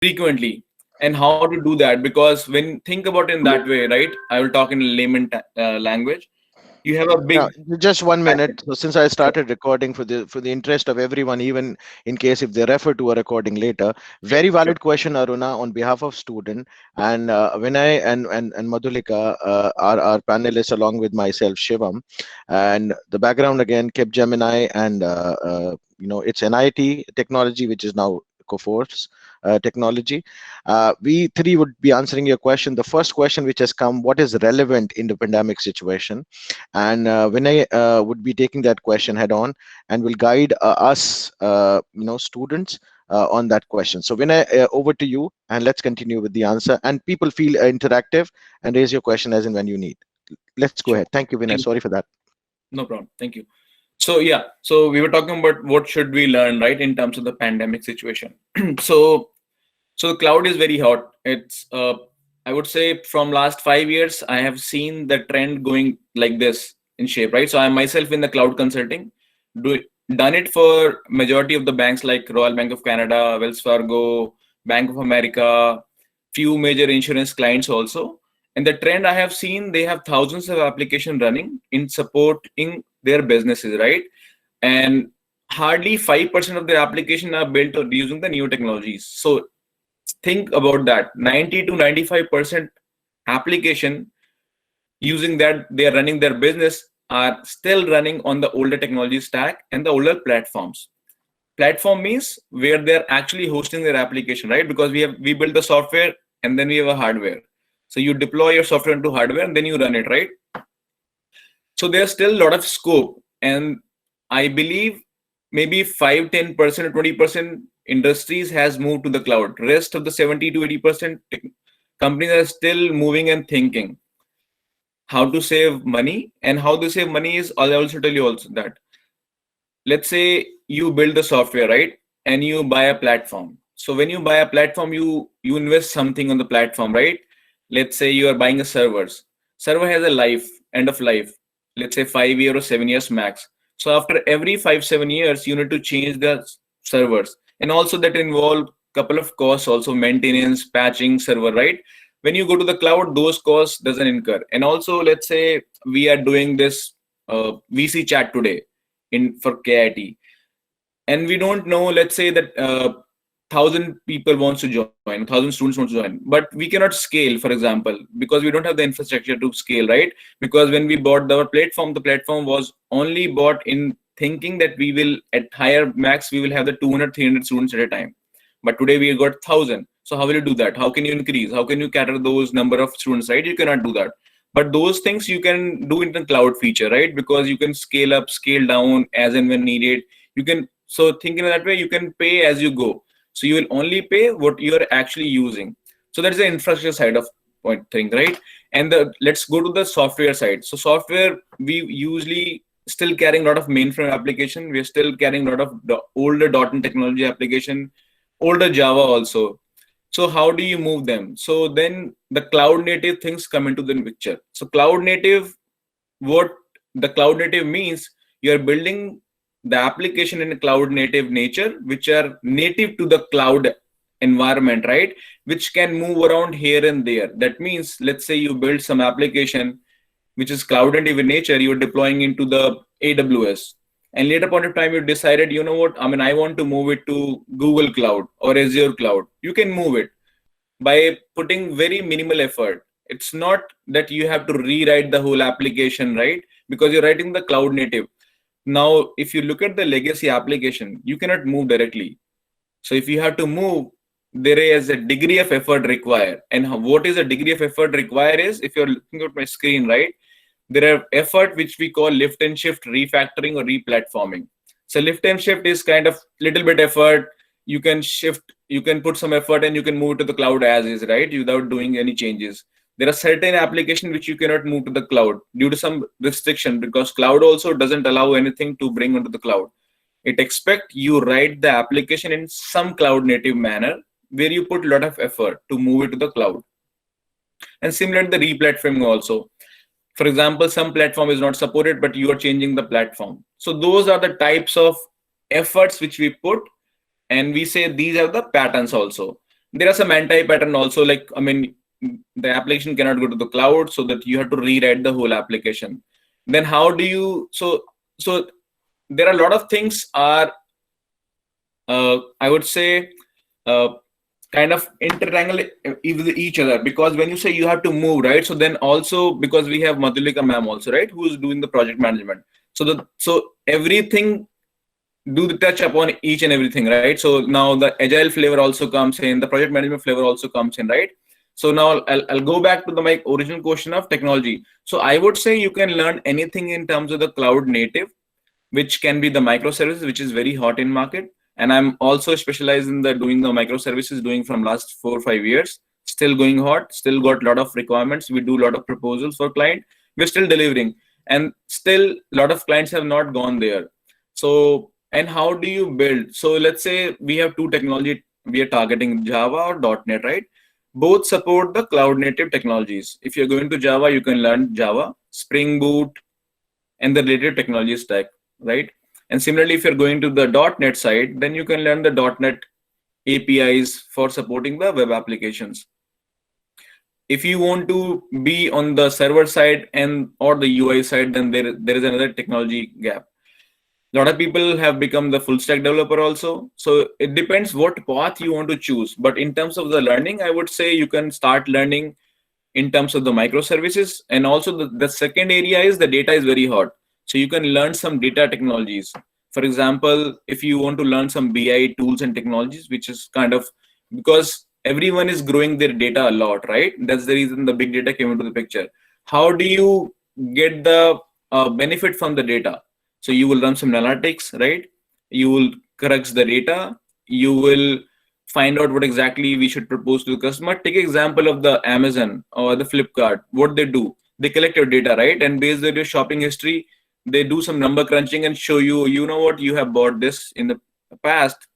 frequently, and how to do that. Because when think about in that way, right? I will talk in layman language. You have a Now, big just one packet. minute. So since I started recording for the interest of everyone, even in case if they refer to a recording later, Sure, very sure. valid question, Aruna, on behalf of student. And Vinay and Madhulika, our panelists, along with myself, Shivam, and the background again, Capgemini, and it's NIT technology, which is now Coforce technology. We three would be answering your question. The first question which has come: what is relevant in the pandemic situation? And Vinay would be taking that question head on and will guide us, students, on that question. So Vinay, over to you, and let's continue with the answer. And people feel interactive and raise your question as and when you need. Let's go ahead. Sure. Thank you, Vinay. Thank Sorry you. for that. No problem. Thank you. So yeah, so we were talking about what should we learn, right, in terms of the pandemic situation. so so the cloud is very hot. It's I would say from last 5 years, I have seen the trend going like this in shape, right? So I myself in the cloud consulting, do done it for majority of the banks like Royal Bank of Canada, Wells Fargo, Bank of America, few major insurance clients also. And the trend I have seen, they have thousands of applications running in supporting their businesses, right? And hardly 5% of their application are built using the new technologies. So think about that, 90 to 95% application using that they are running their business are still running on the older technology stack and the older platforms. Platform means where they're actually hosting their application, right? Because we build the software and then we have a hardware. So you deploy your software into hardware and then you run it, right? So there's still a lot of scope, and I believe maybe 5, 10%, or 20% industries has moved to the cloud. Rest of the 70 to 80% companies are still moving and thinking how to save money. And how to save money is, I'll also tell you also that, let's say you build the software, right, and you buy a platform. So when you buy a platform, you invest something on the platform, right? Let's say you are buying a server has a life, end of life, let's say 5 years or 7 years max. So after every 5 7 years you need to change the servers, and also that involve couple of costs also, maintenance, patching server, right? When you go to the cloud, those costs doesn't incur. And also, let's say we are doing this VC chat today in for KIT, and we don't know, let's say that 1,000 people wants to join, 1,000 students wants to join, but we cannot scale, for example, because we don't have the infrastructure to scale, right? Because when we bought our platform, the platform was only bought in thinking that we will at higher max we will have the 200 300 students at a time, but today we got 1,000. So how will you do that? How can you increase? How can you cater those number of students, right? You cannot do that. But those things you can do in the cloud feature, right? Because you can scale up, scale down as and when needed. You can, so thinking that way, you can pay as you go. So you will only pay what you are actually using. So that's the infrastructure side of point thing, right? And the let's go to the software side. So software, we usually still carrying a lot of mainframe application. We're still carrying a lot of the older .NET technology application, older Java also. So how do you move them? So then the cloud native things come into the picture. So cloud native, what the cloud native means, you are building the application in a cloud native nature, which are native to the cloud environment, right? Which can move around here and there. That means, let's say you build some application which is cloud native in nature, you're deploying into the AWS. And later point of time, you decided, you know what, I mean, I want to move it to Google Cloud or Azure Cloud. You can move it by putting very minimal effort. It's not that you have to rewrite the whole application, right? Because you're writing the cloud native. Now, if you look at the legacy application, you cannot move directly. So if you have to move, there is a degree of effort required. And what is a degree of effort required is, if you're looking at my screen, right? There are effort which we call lift and shift refactoring or replatforming. So lift and shift is kind of little bit effort. You can shift, you can put some effort and you can move to the cloud as is, right? Without doing any changes. There are certain applications which you cannot move to the cloud due to some restriction, because cloud also doesn't allow anything to bring onto the cloud. It expect you write the application in some cloud native manner where you put a lot of effort to move it to the cloud. And similar to the replatforming also. For example, some platform is not supported, but you are changing the platform. So those are the types of efforts which we put, and we say these are the patterns also. there are some anti-pattern also, like, I mean, the application cannot go to the cloud, so that you have to rewrite the whole application. Then how do you, so there are a lot of things are, I would say, kind of intertangle with each other, because when you say you have to move, right? So then also, because we have Madhulika ma'am also, right, who is doing the project management. So everything do the touch upon each and everything, right? So now the agile flavor also comes in, the project management flavor also comes in, right? So now I'll go back to my original question of technology. So I would say you can learn anything in terms of the cloud native, which can be the microservices, which is very hot in market. And I'm also specialized in the doing the microservices, doing from last 4 or 5 years, still going hot, still got a lot of requirements. We do a lot of proposals for client. We're still delivering, and still a lot of clients have not gone there. So, and how do you build? So let's say we have two technology, we are targeting Java or .NET, right? Both support the cloud native technologies. If you're going to Java, you can learn Java, Spring Boot, and the related technology stack, right? And similarly, if you're going to the .NET side, then you can learn the .NET APIs for supporting the web applications. If you want to be on the server side and or the UI side, then there is another technology gap. A lot of people have become the full stack developer also. So it depends what path you want to choose. But in terms of the learning, I would say you can start learning in terms of the microservices. And also the second area is the data is very hot. So you can learn some data technologies. For example, if you want to learn some BI tools and technologies, which is kind of, because everyone is growing their data a lot, right? That's the reason the big data came into the picture. How do you get the benefit from the data? So you will run some analytics, right? You will correct the data. You will find out what exactly we should propose to the customer. Take example of the Amazon or the Flipkart. What they do, they collect your data, right? And based on your shopping history, they do some number crunching and show you, you know what, you have bought this in the past,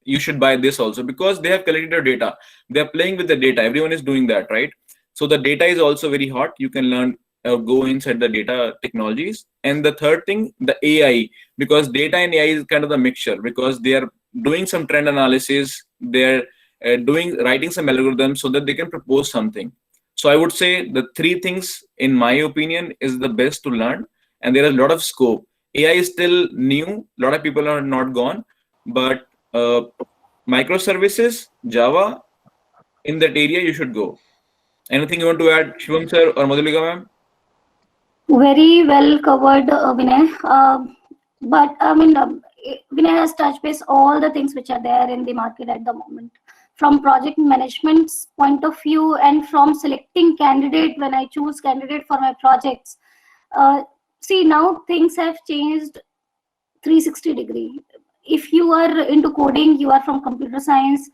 you should buy this also, because they have collected your data. They're playing with the data. Everyone is doing that, right? So the data is also very hot. You can learn go inside the data technologies. And the third thing, the AI, because data and AI is kind of the mixture, because they are doing some trend analysis, they're writing some algorithms so that they can propose something. So I would say the three things, in my opinion, is the best to learn, and there is a lot of scope. AI is still new, a lot of people are not gone, but microservices, Java, in that area you should go. Anything you want to add, Shivam sir or Madhulika ma'am? Very well covered, Vinay. But I mean, Vinay has touched base all the things which are there in the market at the moment. From project management's point of view, and from selecting candidate when I choose candidate for my projects. See, now things have changed 360-degree. If you are into coding, you are from computer science,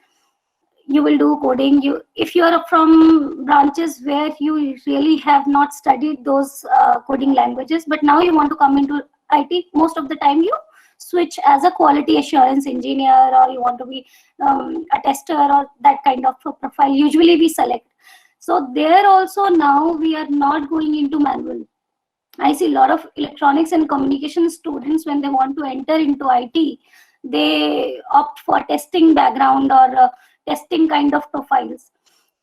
you will do coding. If you are from branches where you really have not studied those coding languages, but now you want to come into IT, most of the time you switch as a quality assurance engineer, or you want to be a tester, or that kind of a profile usually we select. So there also now we are not going into manual. I see a lot of electronics and communication students, when they want to enter into IT, they opt for testing background or testing kind of profiles.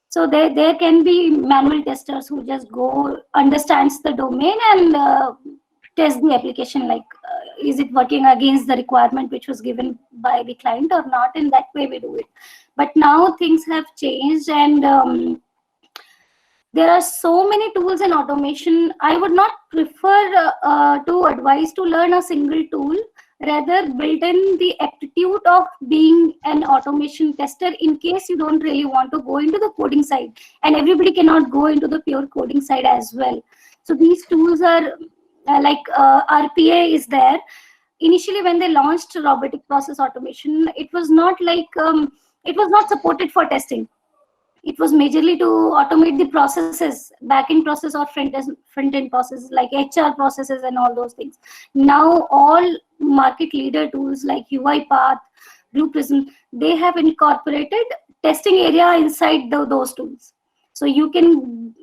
So there can be manual testers who just go, understands the domain and test the application, like is it working against the requirement which was given by the client or not. In that way we do it. But now things have changed, and there are so many tools in automation. I would not prefer to advise to learn a single tool, rather build in the aptitude of being an automation tester in case you don't really want to go into the coding side, and everybody cannot go into the pure coding side as well. So these tools are like RPA is there. Initially when they launched robotic process automation, it was not like it was not supported for testing. It was majorly to automate the processes, back-end process or front-end processes like HR processes and all those things. Now all market leader tools like UiPath, Blue Prism, they have incorporated testing area inside those tools. So you can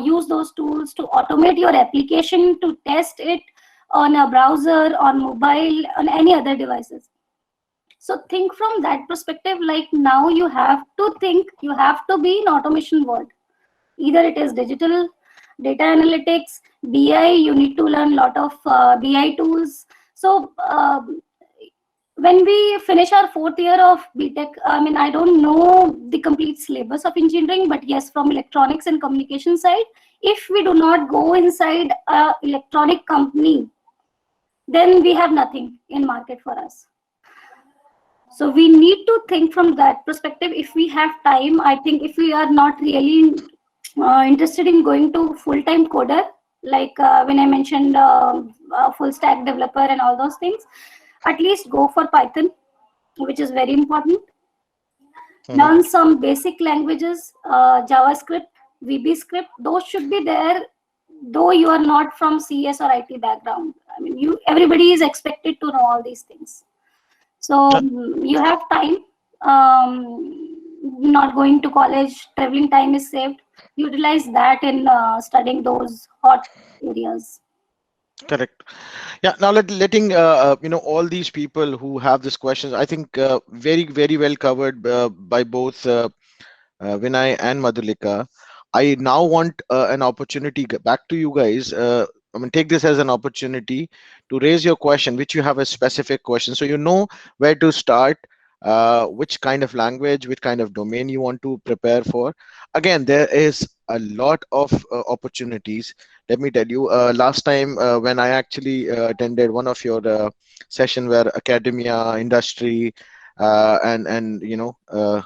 use those tools to automate your application, to test it on a browser, on mobile, on any other devices. So think from that perspective, like now you have to think, you have to be in automation world. Either it is digital, data analytics, BI, you need to learn a lot of BI tools. So when we finish our 4th year of BTech, I mean, I don't know the complete syllabus of engineering, but yes, from electronics and communication side, if we do not go inside a electronic company, then we have nothing in market for us. So we need to think from that perspective. If we have time, I think if we are not really interested in going to full-time coder, like when I mentioned full stack developer and all those things, at least go for Python, which is very important. Learn some basic languages, JavaScript, VB script, those should be there, though you are not from CS or IT background. I mean, everybody is expected to know all these things. So you have time, not going to college, traveling time is saved. Utilize that in studying those hot areas. Correct. Yeah. Now letting all these people who have these questions, I think very, very well covered by both Vinay and Madhulika. I now want an opportunity back to you guys. I mean, take this as an opportunity to raise your question, which you have a specific question, so you know where to start, which kind of language, which kind of domain you want to prepare for. Again, there is a lot of opportunities. Let me tell you, last time when I actually attended one of your session where academia, industry, and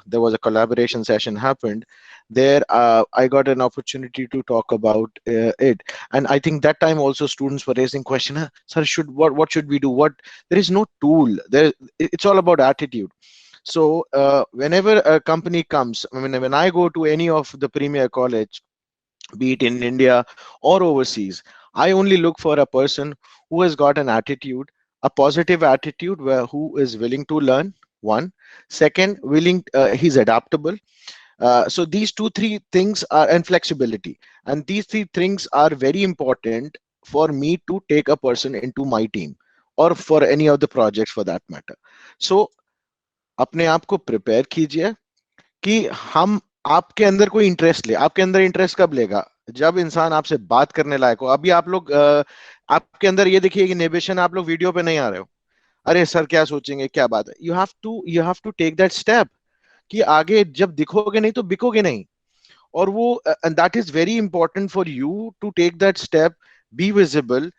there was a collaboration session happened there. I got an opportunity to talk about it, and I think that time also students were raising question, sir, what should we do? There is no tool there. It's all about attitude. So whenever a company comes, I mean, when I go to any of the premier college, be it in India or overseas, I only look for a person who has got an attitude, a positive attitude, who is willing to learn. One, second, he's adaptable. So these 2-3 things are, and flexibility, and these 3 things are very important for me to take a person into my team or for any of the projects for that matter. So अपने आप को prepare कीजिए कि हम आपके अंदर कोई interest ले. आपके अंदर इंटरेस्ट कब लेगा? जब इंसान आपसे बात करने लायक हो. अभी आप लोग आपके अंदर ये देखिए कि नेबेशन, आप लोग वीडियो पे नहीं आ रहे हो, अरे सर क्या सोचेंगे, क्या बात है. You have to take that step कि आगे जब दिखोगे नहीं तो बिकोगे नहीं. और वो and that is very important for you to take that step, be visible,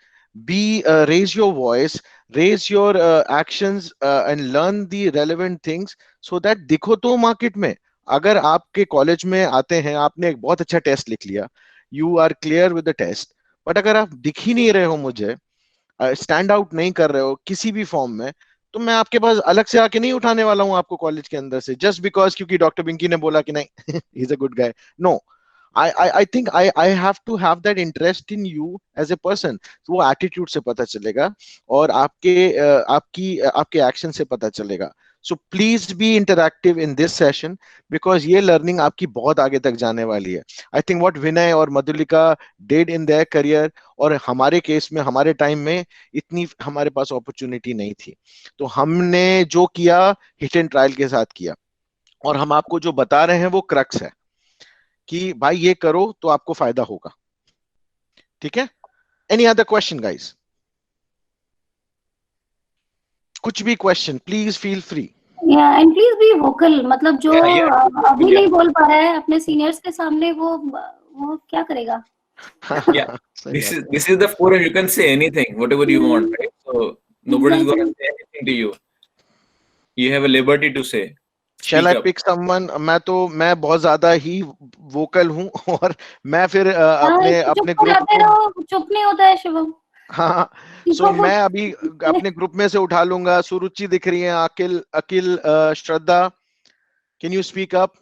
raise your voice, raise your actions, and learn the relevant things so that दिखो तो मार्केट में. अगर आपके कॉलेज में आते हैं, आपने एक बहुत अच्छा टेस्ट लिख लिया, you are clear with the test, but अगर आप दिख ही नहीं रहे हो, मुझे स्टैंड आउट नहीं कर रहे हो किसी भी फॉर्म में, तो मैं आपके पास अलग से आके नहीं उठाने वाला हूं आपको कॉलेज के अंदर से, जस्ट बिकॉज क्योंकि डॉक्टर पिंकी ने बोला कि नहीं ही is a good guy. No, I think I have to have that interest in you as a person. तो वो attitude से पता चलेगा और आपके action से पता चलेगा. So please be interactive in this session because ये learning आपकी बहुत आगे तक जाने वाली है. I think what Vinay और Madhulika did in their career, और हमारे केस में, हमारे टाइम में इतनी हमारे पास opportunity नहीं थी, तो हमने जो किया hit and trial के साथ किया, और हम आपको जो बता रहे हैं वो crux है कि भाई ये करो तो आपको फायदा होगा. ठीक है? Any other question guys? कुछ भी question, please feel free. Yeah, and please be vocal. मतलब जो अभी नहीं बोल पा रहा है अपने सीनियर्स के सामने, वो क्या करेगा? Yeah, this is the forum. You can say anything, whatever you want, right? So nobody's going to say anything to you. You have a liberty to say. Shall I pick someone? मैं बहुत ज्यादा ही vocal हूँ और मैं फिर अपने group चुप नहीं होता है शिवम. हाँ, सो मैं अभी अपने ग्रुप में से उठा लूंगा. सुरुचि दिख रही है, अकिल, श्रद्धा, कैन यू स्पीक अप?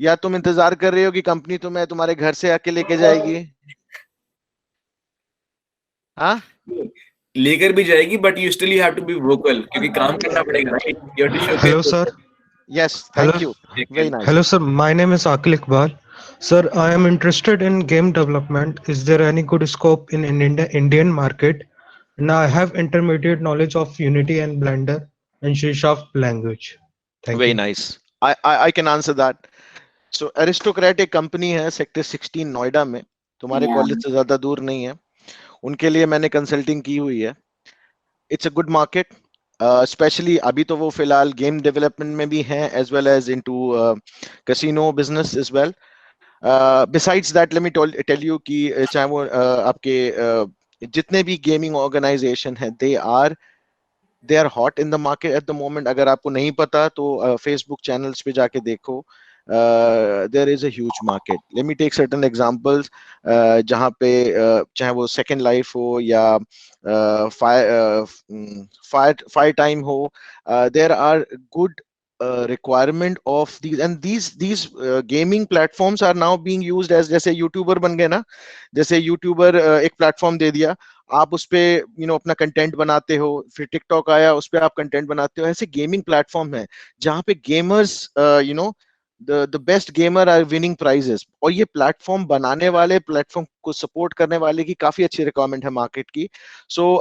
या तुम इंतजार कर रहे हो कि कंपनी तुम्हें तुम्हारे घर से आके लेके जाएगी? हाँ, लेकर भी जाएगी, but you still have to be vocal क्योंकि काम करना पड़ेगा, right? Hello sir. Yes, thank you. Very nice. Hello sir, my name is Akil Iqbal. Sir, I am interested in game development. Is there any good scope in Indian market? Now I have intermediate knowledge of Unity and Blender. and C# language. Thank Very you. nice. I can answer that. So Aristocrat एक company है sector 16 Noida में, तुम्हारे Yeah. College से ज्यादा दूर नहीं है. उनके लिए मैंने कंसल्टिंग की हुई है. It's a good market, specially अभी तो वो फिलहाल गेम डेवलपमेंट में भी हैं as well as into casino business as well. Besides that let me tell you कि चाहे वो आपके जितने भी गेमिंग ऑर्गेनाइजेशन है, they are hot in the market at the moment. अगर आपको नहीं पता तो फेसबुक चैनल्स पे जाके देखो. There is a huge market. Let me take certain examples जहाँ पे चाहे वो सेकेंड लाइफ हो या फायर टाइम हो, there are good requirement of these, and these gaming platforms are now being used as, जैसे यूट्यूबर बन गए ना, जैसे यूट्यूबर एक प्लेटफॉर्म दे दिया, आप उस पे अपना कंटेंट बनाते हो, फिर टिकटॉक आया उस पे आप कंटेंट बनाते हो. ऐसे गेमिंग प्लेटफॉर्म है जहाँ पे gamers the best gamer are winning prizes. और ये प्लेटफॉर्म बनाने वाले, प्लेटफॉर्म को सपोर्ट करने वाले की काफी अच्छी रिक्वायरमेंट है मार्केट की. So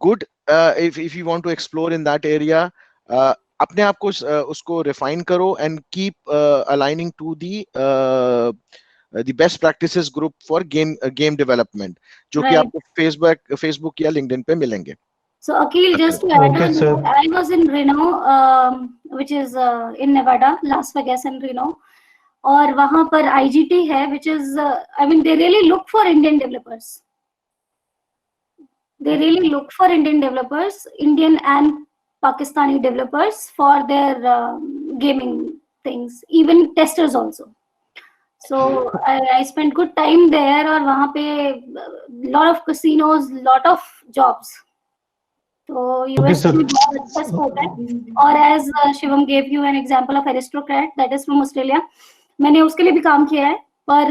good, if you want to explore in that area, अपने आप को उसको रिफाइन करो and keep aligning to the best practices group for game development, जो कि Right. आपको फेसबुक या लिंक्डइन पे मिलेंगे. So Akhil, just to add Okay, on, sir. I was in Reno, which is in Nevada, Las Vegas and Reno. और वहाँ पर IGT है, which is, I mean, they really look for Indian developers. They really look for Indian developers, Indian and Pakistani developers for their gaming things, even testers also. So I spent good time there, और वहाँ पे lot of casinos, lot of jobs. तो US sir. में बहुत अच्छा scope है. और as Shivam gave you an example of Aristocrat, that is from Australia, मैंने उसके लिए भी काम किया है, पर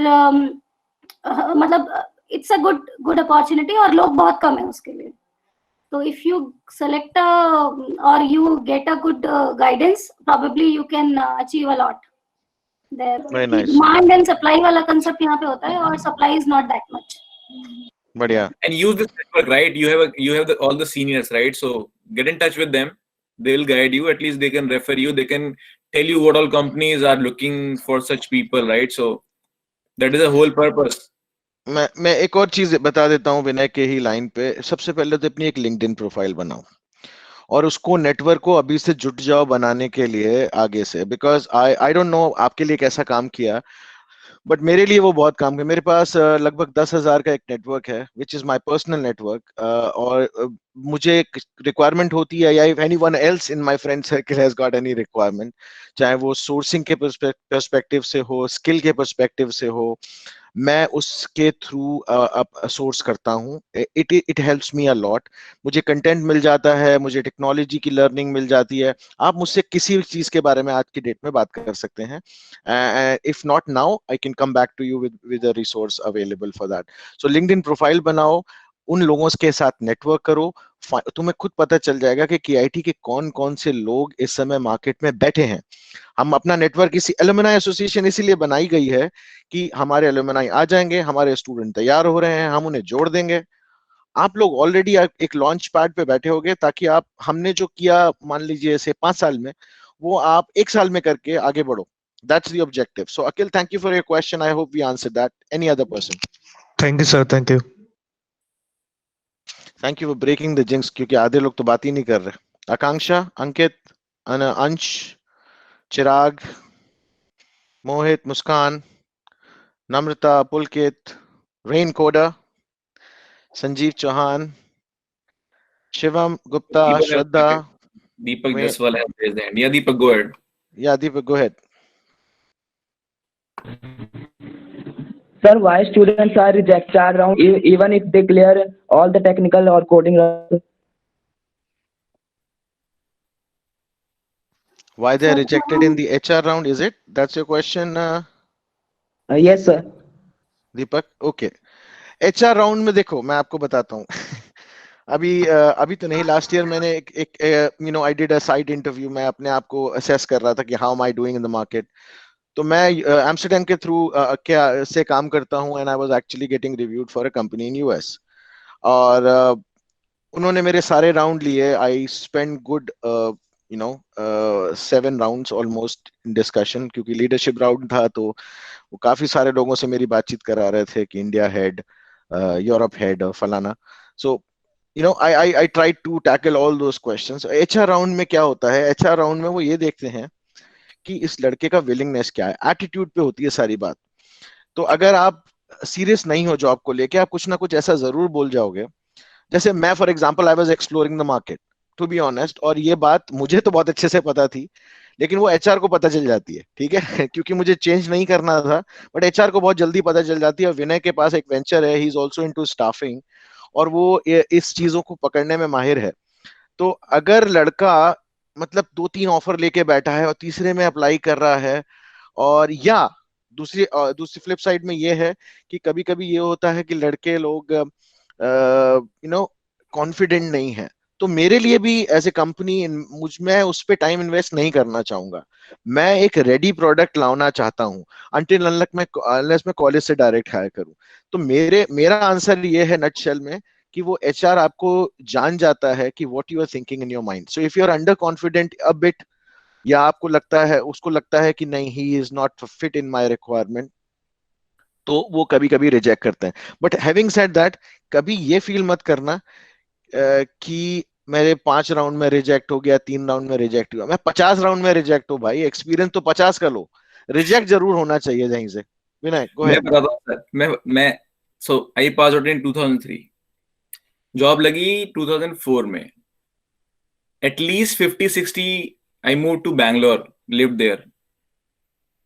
मतलब it's a good opportunity, और लोग बहुत कम है उसके लिए. So if you select or you get a good guidance, probably you can achieve a lot there. Very nice. Demand and supply वाला concept यहाँ पे होता है, और supply is not that much. बढ़िया. And use this network, right? You have all the seniors, right? So get in touch with them. They will guide you. At least they can refer you. They can tell you what all companies are looking for such people, right? So that is the whole purpose. मैं एक और चीज बता देता हूँ विनय के ही line पे. सबसे पहले तो अपनी एक लिंक्डइन प्रोफाइल बनाओ और उसको नेटवर्क को अभी से जुट जाओ बनाने के लिए आगे से. बिकॉज आई डोंट नो आपके लिए कैसा काम किया, बट मेरे लिए वो बहुत काम किया. मेरे पास लगभग 10,000 का एक नेटवर्क है, which is my personal network. और मुझे रिक्वायरमेंट होती है, या if anyone else in my friend circle has got any requirement, चाहे वो सोर्सिंग के पर्सपेक्टिव से हो, स्किल के पर्सपेक्टिव से हो, मैं उसके थ्रू सोर्स करता हूँ. It helps me a lot. मुझे कंटेंट मिल जाता है, मुझे टेक्नोलॉजी की लर्निंग मिल जाती है. आप मुझसे किसी भी चीज के बारे में आज की डेट में बात कर सकते हैं. If not now, I can come back to you with a resource available for that. So LinkedIn profile बनाओ, उन लोगों के साथ नेटवर्क करो. तुम्हें खुद पता चल जाएगा कि KIT के कौन कौन से लोग इस समय मार्केट में बैठे हैं. हम अपना नेटवर्क इसी एलुमनाई एसोसिएशन इसीलिए बनाई गई है कि हमारे एलुमनाई आ जाएंगे, हमारे स्टूडेंट तैयार हो रहे हैं, हम उन्हें जोड़ देंगे. आप लोग ऑलरेडी एक लॉन्च पैड पे बैठे होगे, ताकि आप हमने जो किया मान लीजिए ऐसे 5 साल में, वो आप 1 साल में करके आगे बढ़ो. That's the objective. So Akhil, thank you for your question. I hope we answered that. Any other person? Thank you, sir. Thank you. Thank you for breaking the jinx, क्योंकि आधे लोग तो बात ही नहीं कर रहे. आकांक्षा, अंकित, अंश, चिराग, मोहित, मुस्कान, नम्रता, पुलकित, रेन कोडा, संजीव चौहान, शिवम गुप्ता, श्रद्धा. Deepak Jaswal has raised the hand. Yeah, Deepak, go ahead. Yeah, Deepak, go ahead. Sir, why students are rejected HR round even if they clear all the technical or coding rounds? Why they are rejected in the HR round? Is it? That's your question, Yes, sir. Deepak. Okay. HR round में देखो, मैं आपको बताता हूँ. अभी तो नहीं, last year मैंने एक I did a side interview. मैं अपने आप को असेस कर रहा था कि how am I doing in the market. तो मैं एम्स्टरडैम के थ्रू क्या से काम करता हूँ, and I was actually getting reviewed for a company in US. और उन्होंने मेरे सारे राउंड लिए. I spend good 7 rounds almost in discussion, क्योंकि लीडरशिप राउंड था, तो वो काफी सारे लोगों से मेरी बातचीत करा रहे थे कि इंडिया हेड, यूरोप हेड, फलाना. सो I tried to tackle all those questions. HR round में क्या होता है, HR राउंड में वो ये देखते हैं कि इस लड़के का विलिंगनेस क्या है, एटीट्यूड पे होती है सारी बात. तो अगर आप सीरियस नहीं हो जॉब को लेके, आप कुछ ना कुछ ऐसा जरूर बोल जाओगे. जैसे मैं for example I was exploring the market, to be honest, और ये बात मुझे तो बहुत अच्छे से पता थी, लेकिन वो एचआर को पता चल जाती है, ठीक है. क्योंकि मुझे चेंज नहीं करना था, बट एचआर को बहुत जल्दी पता चल जाती है. और विनय के पास एक वेंचर है, he is also into staffing, और वो इस चीजों को पकड़ने में माहिर है. तो अगर लड़का मतलब 2-3 ऑफर लेके बैठा है और तीसरे में अप्लाई कर रहा है, और या दूसरी फ्लिप साइड में ये है कि कभी कभी ये होता है कि लड़के लोग कॉन्फिडेंट नहीं है, तो मेरे लिए भी एज ए कंपनी मैं उस पर टाइम इन्वेस्ट नहीं करना चाहूंगा. मैं एक रेडी प्रोडक्ट लाना चाहता हूँ, अनलेस मैं कॉलेज से डायरेक्ट हायर करूँ. तो मेरा आंसर ये है नटशेल में कि वो एचआर आपको जान जाता है कि what you are thinking in your mind. So if you are under confident a bit, या आपको लगता है, उसको लगता है कि नहीं, ही is not fit in my requirement, तो वो कभी कभी रिजेक्ट करते हैं. बट हैविंग सेड दैट, कभी ये फील मत करना कि मेरे 5 राउंड में रिजेक्ट हो गया, 3 राउंड में रिजेक्ट हुआ, मैं 50 राउंड में रिजेक्ट हो भाई, एक्सपीरियंस तो 50 का लो, रिजेक्ट जरूर होना चाहिए कहीं से. विनय, गो मैं अहेड. बताता हूँ सर, मैं सो आई पास आउट इन 2003, जॉब लगी 2004 में. At least 50-60 I move to Bangalore, live there.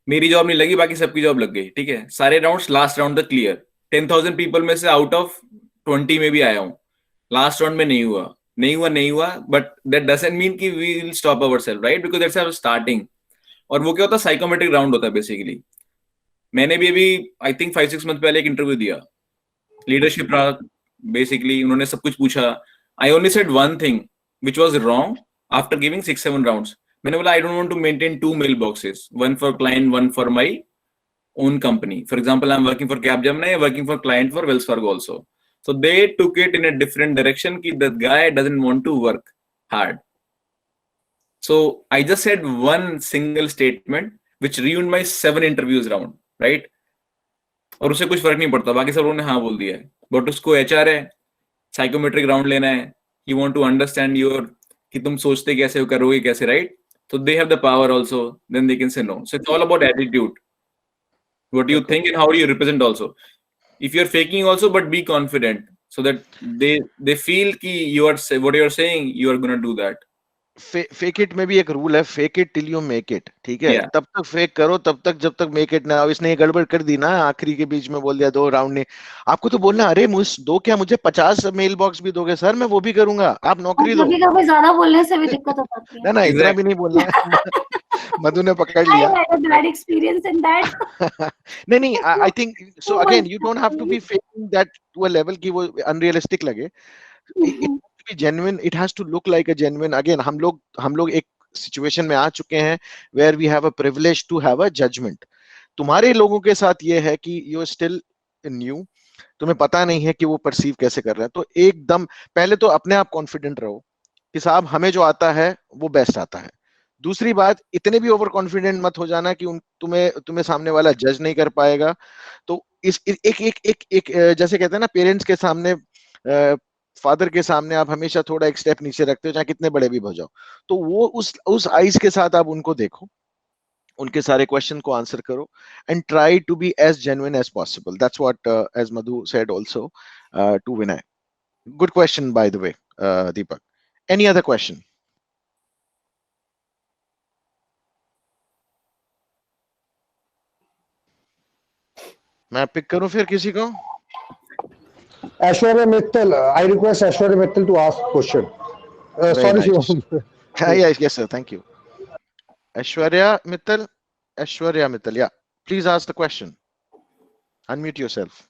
मेरी जॉब नहीं लगी, बाकी सबकी जॉब लग गई, ठीक है. सारे राउंड्स लास्ट राउंड तक क्लियर. 10,000 पीपल में से आउट ऑफ 20 में भी आया हूँ. लास्ट राउंड में नहीं हुआ, बट दैट डजंट मीन कि we will stop ourselves, right, because that's our starting. और वो क्या होता है, साइकोमेट्रिक राउंड होता है बेसिकली. मैंने भी अभी आई थिंक 5-6 मंथ पहले एक इंटरव्यू दिया, लीडरशिप रहा. बेसिकली उन्होंने सब कुछ पूछा. I only said one thing which was wrong after giving 6-7 rounds. मैंने बोला I don't want to maintain 2 mail boxes, one for client, one for my own company. For example, I'm working for Capgemini, working for client for Wells Fargo also. So they took it in a different direction कि the guy doesn't want to work hard. So I just said one single statement which ruined my 7 interviews round, right? और उससे कुछ फर्क नहीं पड़ता, बाकी सब लोगों ने हाँ बोल दिया है. बट उसको एचआर है, साइकोमेट्रिक राउंड लेना है, you want to understand your कि तुम सोचते कैसे हो, करोगे कैसे, right? So they have the power also, then they can say no. So it's all about attitude. What do you think and how do you represent also? If you're faking also, but be confident so that they feel ki you are what you're saying, you are going to do that. Fake it में भी एक rule है, fake it till you make it, ठीक है. Yeah. तब तक fake करो, तब तक जब तक मेक इट ना हो. इसने ये गड़बड़ कर दी ना, आखिरी के बीच में बोल दिया 2 राउंड ने. आपको तो बोलना, अरे मुझे दो क्या, मुझे 50 मेल बॉक्स भी दोगे सर, मैं वो भी करूंगा, आप नौकरी दो. कभी ज्यादा बोलने से भी दिक्कत हो जाती है. ना इतना भी नहीं बोलना है. मधु ने पकड़ I लिया. had a bad experience in that. नहीं, I think so. Again, you don't have to be faking that to a level कि वो अनरियलिस्टिक लगे. It has to be genuine, it has to look like a genuine. Again, हम लोग एक situation में आ चुके हैं where we have a privilege to have a judgment. तुम्हारे लोगों के साथ ये है कि you are still new, तुम्हें पता नहीं है कि वो परसीव कैसे कर रहे हैं. तो एकदम पहले तो अपने आप कॉन्फिडेंट रहो कि साहब हमें जो आता है वो बेस्ट आता है. दूसरी बात, इतने भी ओवर कॉन्फिडेंट मत हो जाना कि तुम्हें सामने वाला जज नहीं कर पाएगा. तो इस एक जैसे कहते हैं ना, पेरेंट्स के सामने, फादर के सामने आप हमेशा थोड़ा एक स्टेप नीचे रखते हो, चाहे कितने बड़े भी हो जाओ. तो वो उस आइज के साथ आप उनको देखो, उनके सारे क्वेश्चन को आंसर करो, and try to be as genuine as possible. That's what as Madhu said also to Vinay. Good question by the way, Deepak. Any other question? मैं पिक करूं फिर किसी को? Aishwarya Mittal, I request Aishwarya Mittal to ask question. Sorry, nice. Shivam. Yes, sir. Thank you. Aishwarya Mittal, yeah. Please ask the question. Unmute yourself.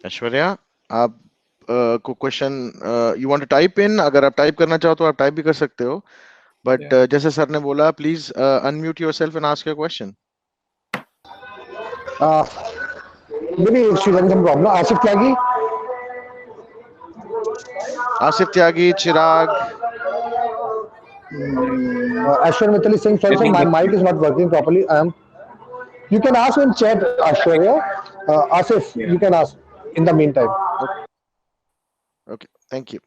Aishwarya, आप को question you want to type in? अगर आप type करना चाहो तो आप type भी कर सकते हो. But जैसे सर ने बोला, please unmute yourself and ask your question. Maybe she's having some problem. Asif Tyagi. Asif Tyagi, Chirag. Ashwarya Mittal is saying, sorry, sir, my mic is not working properly. You can ask in chat, Ashwarya. Asif, you can ask in the meantime. Okay, thank you.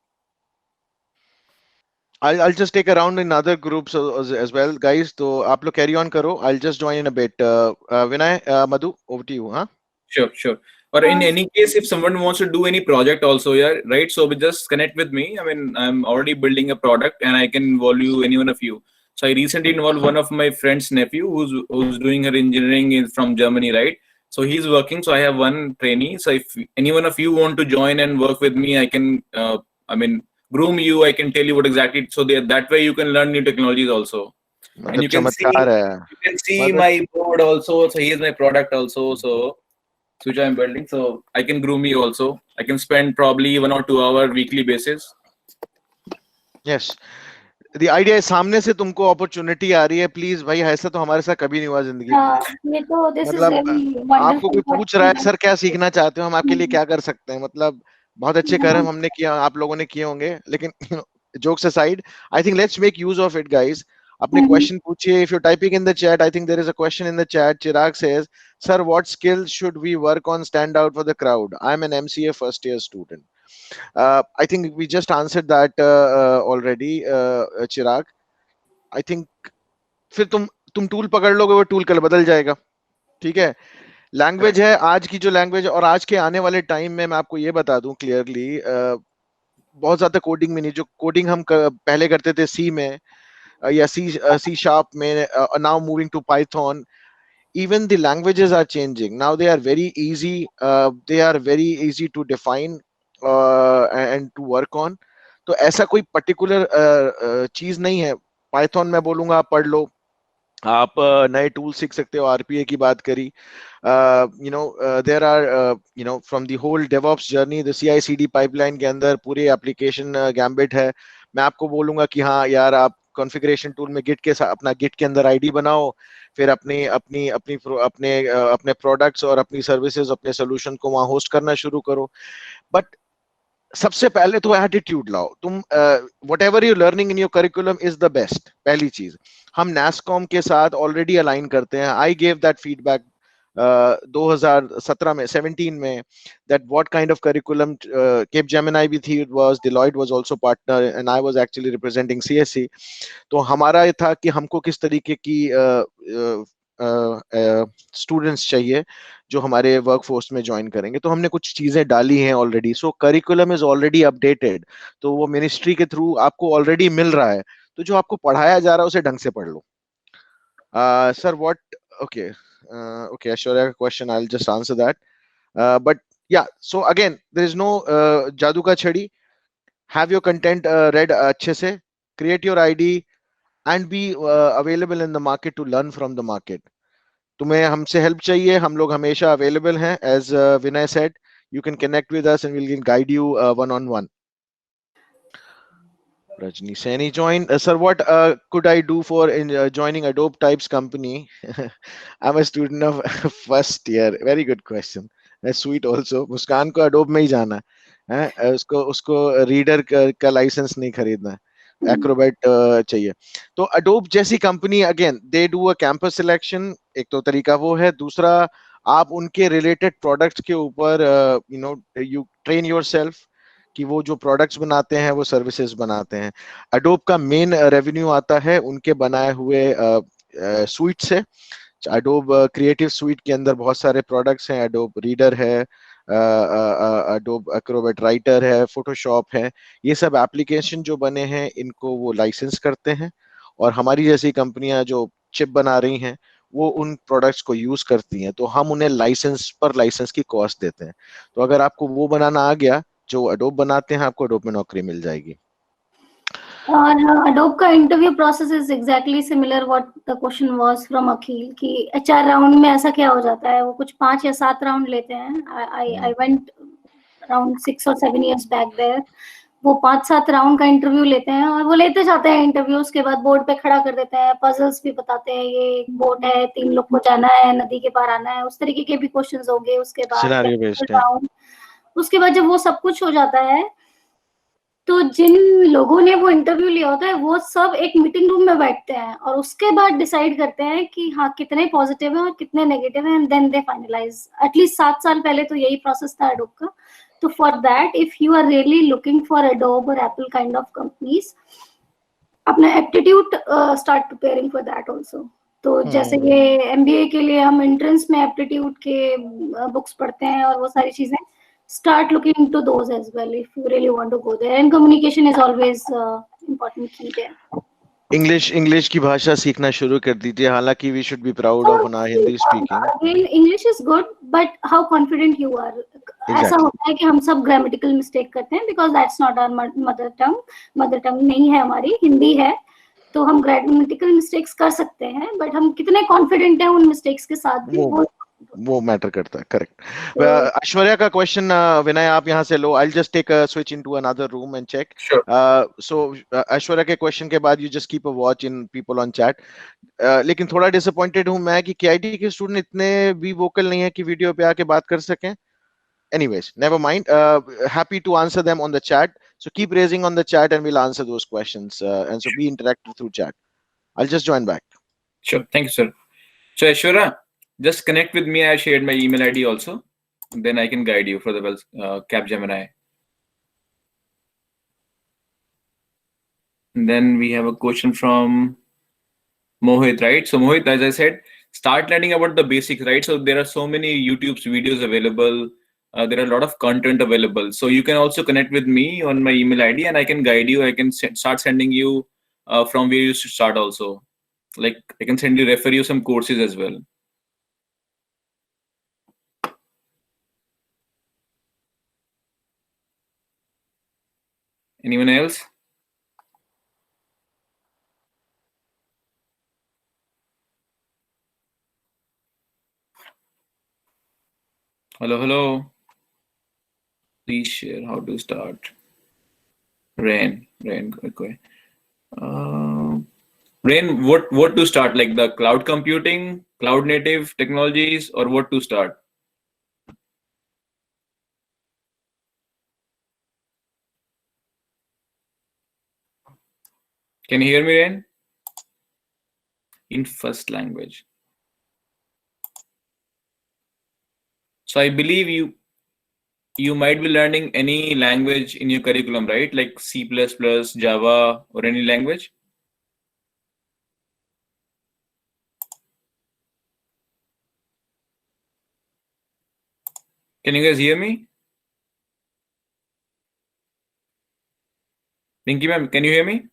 I'll just take a round in other groups as well, guys. So आप लोग carry on करो. I'll just join in a bit. Vinay, Madhu, over to you, huh? Sure. Or in any case, if someone wants to do any project also, yeah, right? So just connect with me. I mean, I'm already building a product and I can involve you, any one of you. So I recently involved one of my friend's nephew who's doing her engineering from Germany, right? So he's working. So I have one trainee. So if any one of you want to join and work with me, I can, groom you. I can tell you what exactly. So that way you can learn new technologies also. And you can see my board also. So here's my product also. So which I'm building. So I can groom you also. I can spend probably 1 or 2 hour weekly basis. Yes. The idea is सामने से तुमको opportunity आ रही है, please भाई, ऐसा तो हमारे साथ कभी नहीं हुआ जिंदगी में। ये तो this is मतलब really आपको कोई wonderful. पूछ रहा है सर क्या सीखना चाहते हो, हम आपके लिए क्या कर सकते हैं, मतलब बहुत अच्छे कर्म हमने किया, आप लोगों ने किए होंगे, लेकिन jokes aside, I think let's make use of it, guys. अपने question पूछिए. If you're typing in the chat, I think there is a question in the chat. Chirag says, sir, what skills should we work on stand out for the crowd? I'm an MCA first year student. I think we just answered that already, Chirag. I think फिर तुम tool पकड़ लोगे, वो tool कल बदल जाएगा, ठीक है. लैंग्वेज है आज की जो लैंग्वेज, और आज के आने वाले टाइम में मैं आपको ये बता दूं क्लियरली, बहुत ज्यादा कोडिंग में नहीं, जो कोडिंग हम पहले करते थे सी में या C sharp में, now moving to Python. Even the languages are changing now. They are very easy. They are very easy to define and to work on. तो ऐसा कोई particular चीज नहीं है. Python मैं बोलूंगा आप पढ़ लो, आप नए टूल सीख सकते हो. RPA की बात करी, there are from the whole DevOps journey, the CI/CD pipeline के अंदर पूरे application gambit है. मैं आपको बोलूंगा कि हाँ यार, आप कॉन्फ़िगरेशन टूल में गिट के साथ अपना गिट के अंदर आईडी बनाओ, फिर अपने प्रोडक्ट्स और अपनी सर्विसेज, अपने सोल्यूशन को वहां होस्ट करना शुरू करो. बट सबसे पहले तो एटीट्यूड लाओ. तुम whatever you learning in your curriculum is the best. पहली चीज, हम NASSCOM के साथ ऑलरेडी अलाइन करते हैं. आई गेव दैट फीडबैक 2017 में 17 में, that what kind of curriculum Capgemini भी थी, it was Deloitte was also partner and I was actually representing CSC. तो हमारा ये था कि हमको किस तरीके की स्टूडेंट्स चाहिए जो हमारे वर्कफोर्स में ज्वाइन करेंगे. तो हमने कुछ चीजें डाली हैं already. So curriculum is already updated, तो वो मिनिस्ट्री के थ्रू आपको ऑलरेडी मिल रहा है. तो जो आपको पढ़ाया जा रहा है उसे ढंग से पढ़ लो. Sir what, okay Aishwarya question, I'll just answer that. But yeah, so again, there is no jadoo ka chhadi. Have your content read अच्छे से, create your ID and be available in the market to learn from the market. तुम्हें हमसे help चाहिए, हम लोग हमेशा available हैं. As Vinay said, you can connect with us and we'll guide you one-on-one. Rajni Saini joined. Sir, what could I do for joining Adobe Types company? I'm a student of first year. Very good question. That's sweet also. मुस्कान को Adobe में ही जाना है, उसको reader का licence नहीं खरीदना है, Acrobat चाहिए. तो Adobe जैसी company, again they do a campus selection. एक तो तरीका वो है. दूसरा, आप उनके रिलेटेड प्रोडक्ट्स के ऊपर you train yourself कि वो जो प्रोडक्ट्स बनाते हैं वो सर्विसेज बनाते हैं. Adobe का मेन रेवेन्यू आता है उनके बनाए हुए स्वीट से. Adobe क्रिएटिव स्वीट के अंदर बहुत सारे प्रोडक्ट्स हैं. Adobe रीडर है, Adobe Acrobat राइटर है, फोटोशॉप है. ये सब एप्लीकेशन जो बने हैं इनको वो लाइसेंस करते हैं, और हमारी जैसी कंपनियां जो चिप बना रही हैं वो उन प्रोडक्ट्स को यूज करती हैं. तो हम उन्हें लाइसेंस की कॉस्ट देते हैं. तो अगर आपको वो बनाना आ गया जो Adobe बनाते हैं, आपको Adobe में नौकरी मिल जाएगी. और Adobe का interview process is exactly similar what the question was from Akhil कि HR राउंड में ऐसा क्या हो जाता है. वो कुछ 5 या 7 राउंड लेते हैं. I went around 6 or 7 years back there. वो 5-7 राउंड का इंटरव्यू लेते हैं और वो लेते जाते हैं इंटरव्यू, उसके बाद बोर्ड पे खड़ा कर देते हैं, पजल्स भी बताते हैं, ये एक बोट है, 3 लोग को जाना है, नदी के पार आना है, उस तरीके के भी क्वेश्चंस होंगे। उसके बाद Scenario based, yeah. राउंड, उसके बाद जब वो सब कुछ हो जाता है तो जिन लोगों ने वो इंटरव्यू लिया होता है वो सब एक मीटिंग रूम में बैठते हैं और उसके बाद डिसाइड करते हैं कि हाँ कितने पॉजिटिव हैं और कितने नेगेटिव हैं, and then they finalise. At least 7 साल पहले तो यही प्रोसेस था एडोब का। तो for that, if you are really looking for Adobe और एप्पल काइंड ऑफ कंपनीज, अपना aptitude start preparing for that also. तो जैसे ये एमबीए के लिए हम एंट्रेंस में एप्टीट्यूड के बुक्स पढ़ते हैं और वो सारी चीजें, start looking into those as well if you really want to go there, and communication is always important key there. English की भाषा सीखना शुरू कर दीजिए, हालांकि we should be proud of our Hindi speaking. Again, English is good, but how confident you are. ऐसा होता है कि हम सब grammatical mistake करते हैं because that's not our mother tongue. Mother tongue नहीं है हमारी, हिंदी है, तो हम grammatical mistakes कर सकते हैं, but हम कितने confident हैं उन mistakes के साथ भी, वो मैटर करता है. करेक्ट. ऐश्वर्या का क्वेश्चन विनय आप यहाँ से लो. I just take a switch into another room and check. So Aishwarya के क्वेश्चन के बाद you just keep a watch in people on chat. लेकिन थोड़ा डिसअपॉइंटेड हूं मैं कि केआईटी के स्टूडेंट इतने भी वोकल नहीं है कि वीडियो पे आके बात कर सकें. Anyways, never mind. Happy to answer them on the chat. So keep raising on the chat and we'll answer those questions. And so be interactive through chat. I'll just join back. Sure. Thank you, sir. So Aishwarya, just connect with me. I shared my email ID also. Then I can guide you for the Capgemini. And then we have a question from Mohit, right? So Mohit, as I said, start learning about the basics, right? So there are so many YouTube videos available. There are a lot of content available. So you can also connect with me on my email ID and I can guide you. I can start sending you from where you should start also. Like I can refer you some courses as well. Anyone else? Hello, hello. Please share how to start. Rain, go. Rain, what to start? Like the cloud computing, cloud native technologies, or what to start? Can you hear me, Rain? In first language. So I believe you might be learning any language in your curriculum, right? Like C++, Java, or any language. Can you guys hear me? Pinky ma'am, can you hear me?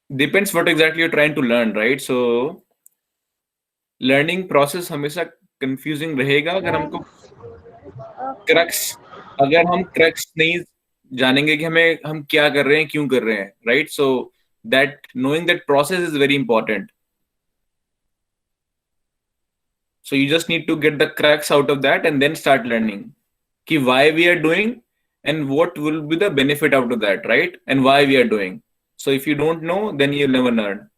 Depends what exactly you're trying to learn, right? So learning process हमेशा confusing रहेगा अगर हमको अगर हम crux नहीं जानेंगे कि हम क्या कर रहे हैं, क्यों कर रहे हैं, right? So that knowing that process is very important. So you just need to get the cracks out of that and then start learning ki why we are doing and what will be the benefit out of that, right? And why we are doing. So if you don't know, then you'll never learn.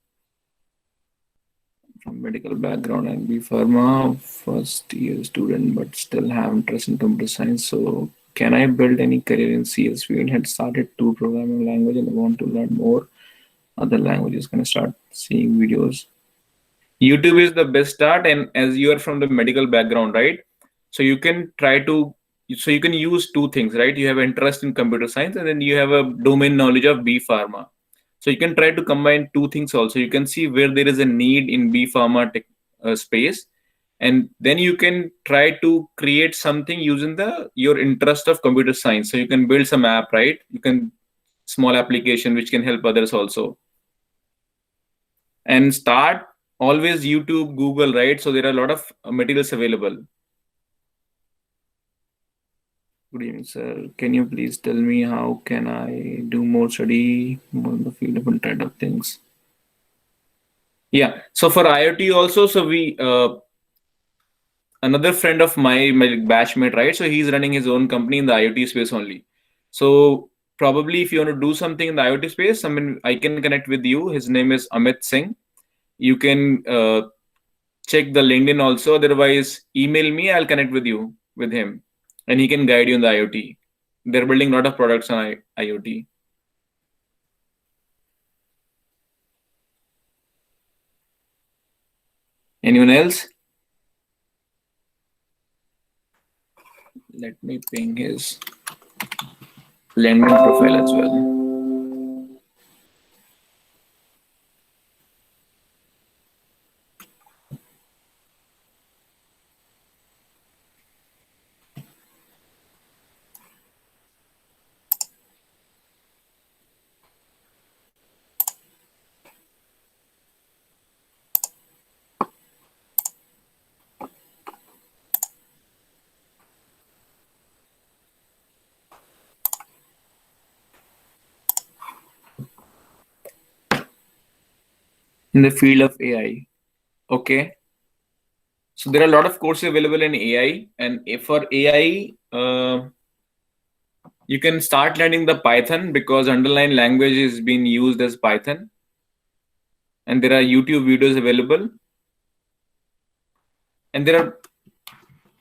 From medical background and be pharma, first year student, but still have interest in computer science. So can I build any career in CS field? Had started 2 programming language and I want to learn more other languages. Can I start seeing videos? YouTube is the best start, and as you are from the medical background, right? So you can you can use 2 things, right? You have interest in computer science and then you have a domain knowledge of B Pharma. So you can try to combine 2 things also. You can see where there is a need in B Pharma space, and then you can try to create something using your interest of computer science. So you can build some app, right? You can small application which can help others also. And start always YouTube, Google, right? So there are a lot of materials available. Good evening, sir. Can you please tell me how can I do more study more in the field of Internet of Things? Yeah. So for IoT also, so we another friend of my batchmate, right? So he's running his own company in the IoT space only. So probably if you want to do something in the IoT space, I mean, I can connect with you. His name is Amit Singh. You can check the LinkedIn also. Otherwise, email me. I'll connect with you with him, and he can guide you in the IoT. They're building a lot of products on IoT. Anyone else? Let me ping his LinkedIn profile as well. In the field of AI. Okay. So there are a lot of courses available in AI, and for AI, you can start learning the Python because underlying language is being used as Python, and there are YouTube videos available, and there are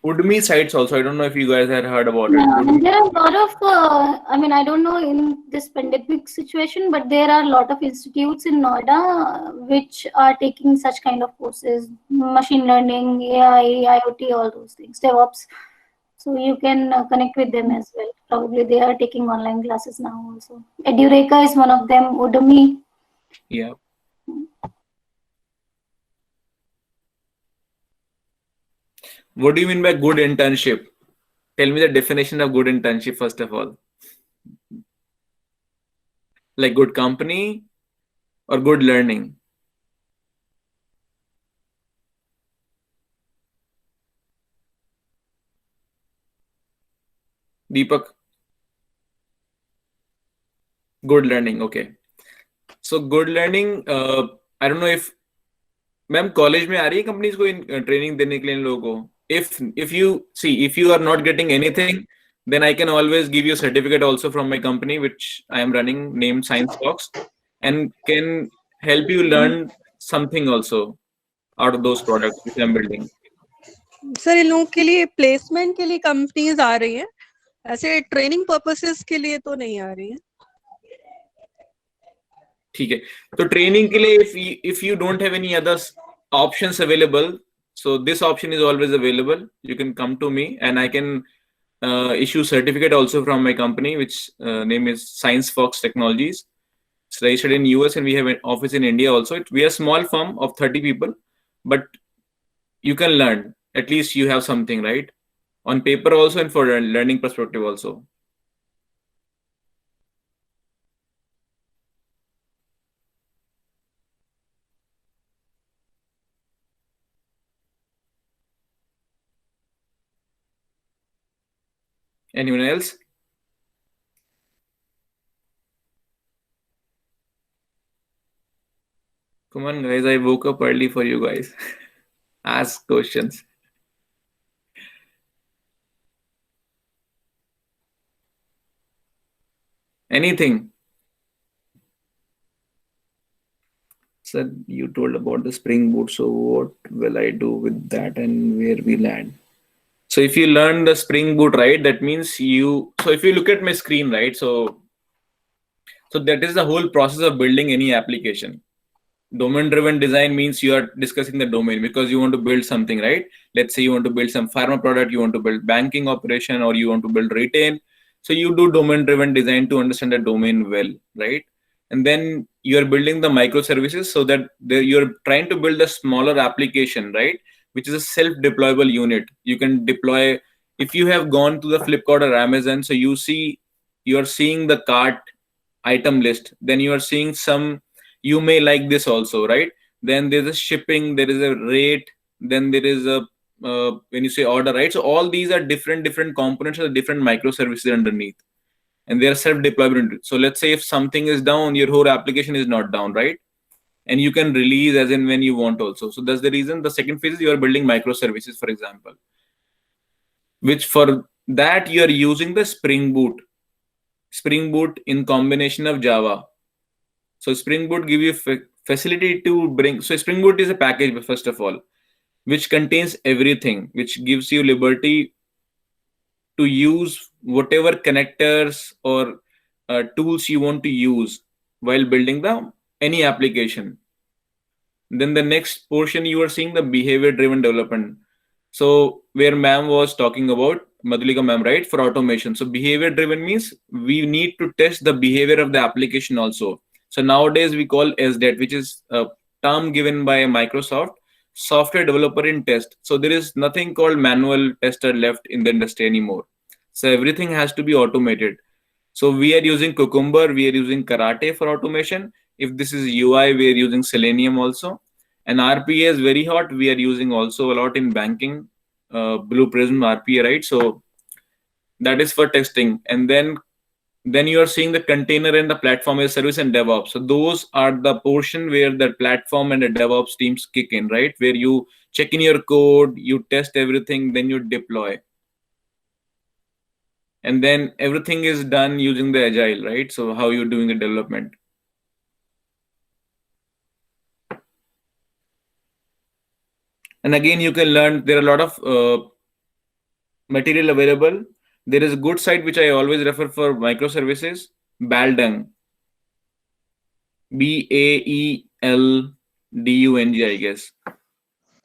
Udemy sites also. I don't know if you guys had heard about it. Yeah, Udemy. and there are a lot of, I mean, I don't know in this pandemic situation, but there are a lot of institutes in Noida which are taking such kind of courses, machine learning, AI, IoT, all those things, DevOps. So you can connect with them as well. Probably they are taking online classes now also. Edureka is one of them, Udemy. Yeah. What do you mean by good internship? Tell me the definition of good internship first of all. Like good company or good learning? Deepak? Good learning. Okay. So good learning. I don't know if ma'am college में आ रही है companies को training देने के लिए इन लोगों को if you are not getting anything, then I can always give you a certificate also from my company which I am running named ScienceFox, and can help you learn something also out of those products which I'm building. Sir इन लोगों के लिए placement के लिए companies आ रही हैं, ऐसे training purposes के लिए तो नहीं आ रही हैं. ठीक है, तो ट्रेनिंग के लिए if you don't have any other options available, so this option is always available. You can come to me and I can issue certificate also from my company, which name is ScienceFox Technologies. It's registered in US and we have an office in India also. We are a small firm of 30 people, but you can learn. At least you have something, right? On paper also and for a learning perspective also. Anyone else? Come on, guys. I woke up early for you guys. Ask questions. Anything. Sir, you told about the Spring Boot. So what will I do with that and where we land? So if you learn the Spring Boot, right, that means so if you look at my screen, right, so that is the whole process of building any application. Domain driven design means you are discussing the domain because you want to build something, right? Let's say you want to build some pharma product, you want to build banking operation, or you want to build retail. So you do domain driven design to understand the domain well, right? And then you are building the microservices so that you're trying to build a smaller application, right? Which is a self deployable unit. You can deploy, if you have gone to the Flipkart or Amazon, so you're seeing the cart item list, then you are seeing you may like this also, right? Then there's a shipping, there is a rate, then there is a when you say order, right? So all these are different components or different microservices underneath, and they are self-deployable. So let's say if something is down, your whole application is not down, right? and you can release as in when you want also. So that's the reason. The second phase is you are building microservices, for example, which for that you are using the Spring Boot in combination of Java. So Spring Boot give you facility to bring. So Spring Boot is a package, first of all, which contains everything, which gives you liberty to use whatever connectors or tools you want to use while building any application. Then the next portion you are seeing the behavior driven development. So where ma'am was talking about, Madhulika ma'am, right, for automation. So behavior driven means we need to test the behavior of the application also. So nowadays we call SDET, which is a term given by Microsoft, software developer in test. So there is nothing called manual tester left in the industry anymore. So everything has to be automated. So we are using Cucumber, we are using Karate for automation. If this is UI, we are using Selenium also. And RPA is very hot. We are using also a lot in banking, Blue Prism RPA, right? So that is for testing. And then you are seeing the container and the platform as service and DevOps. So those are the portion where the platform and the DevOps teams kick in, right? Where you check in your code, you test everything, then you deploy. And then everything is done using the agile, right? So how you're doing the development. And again, you can learn, there are a lot of material available. There is a good site which I always refer for microservices, Baldung. Baeldung, I guess.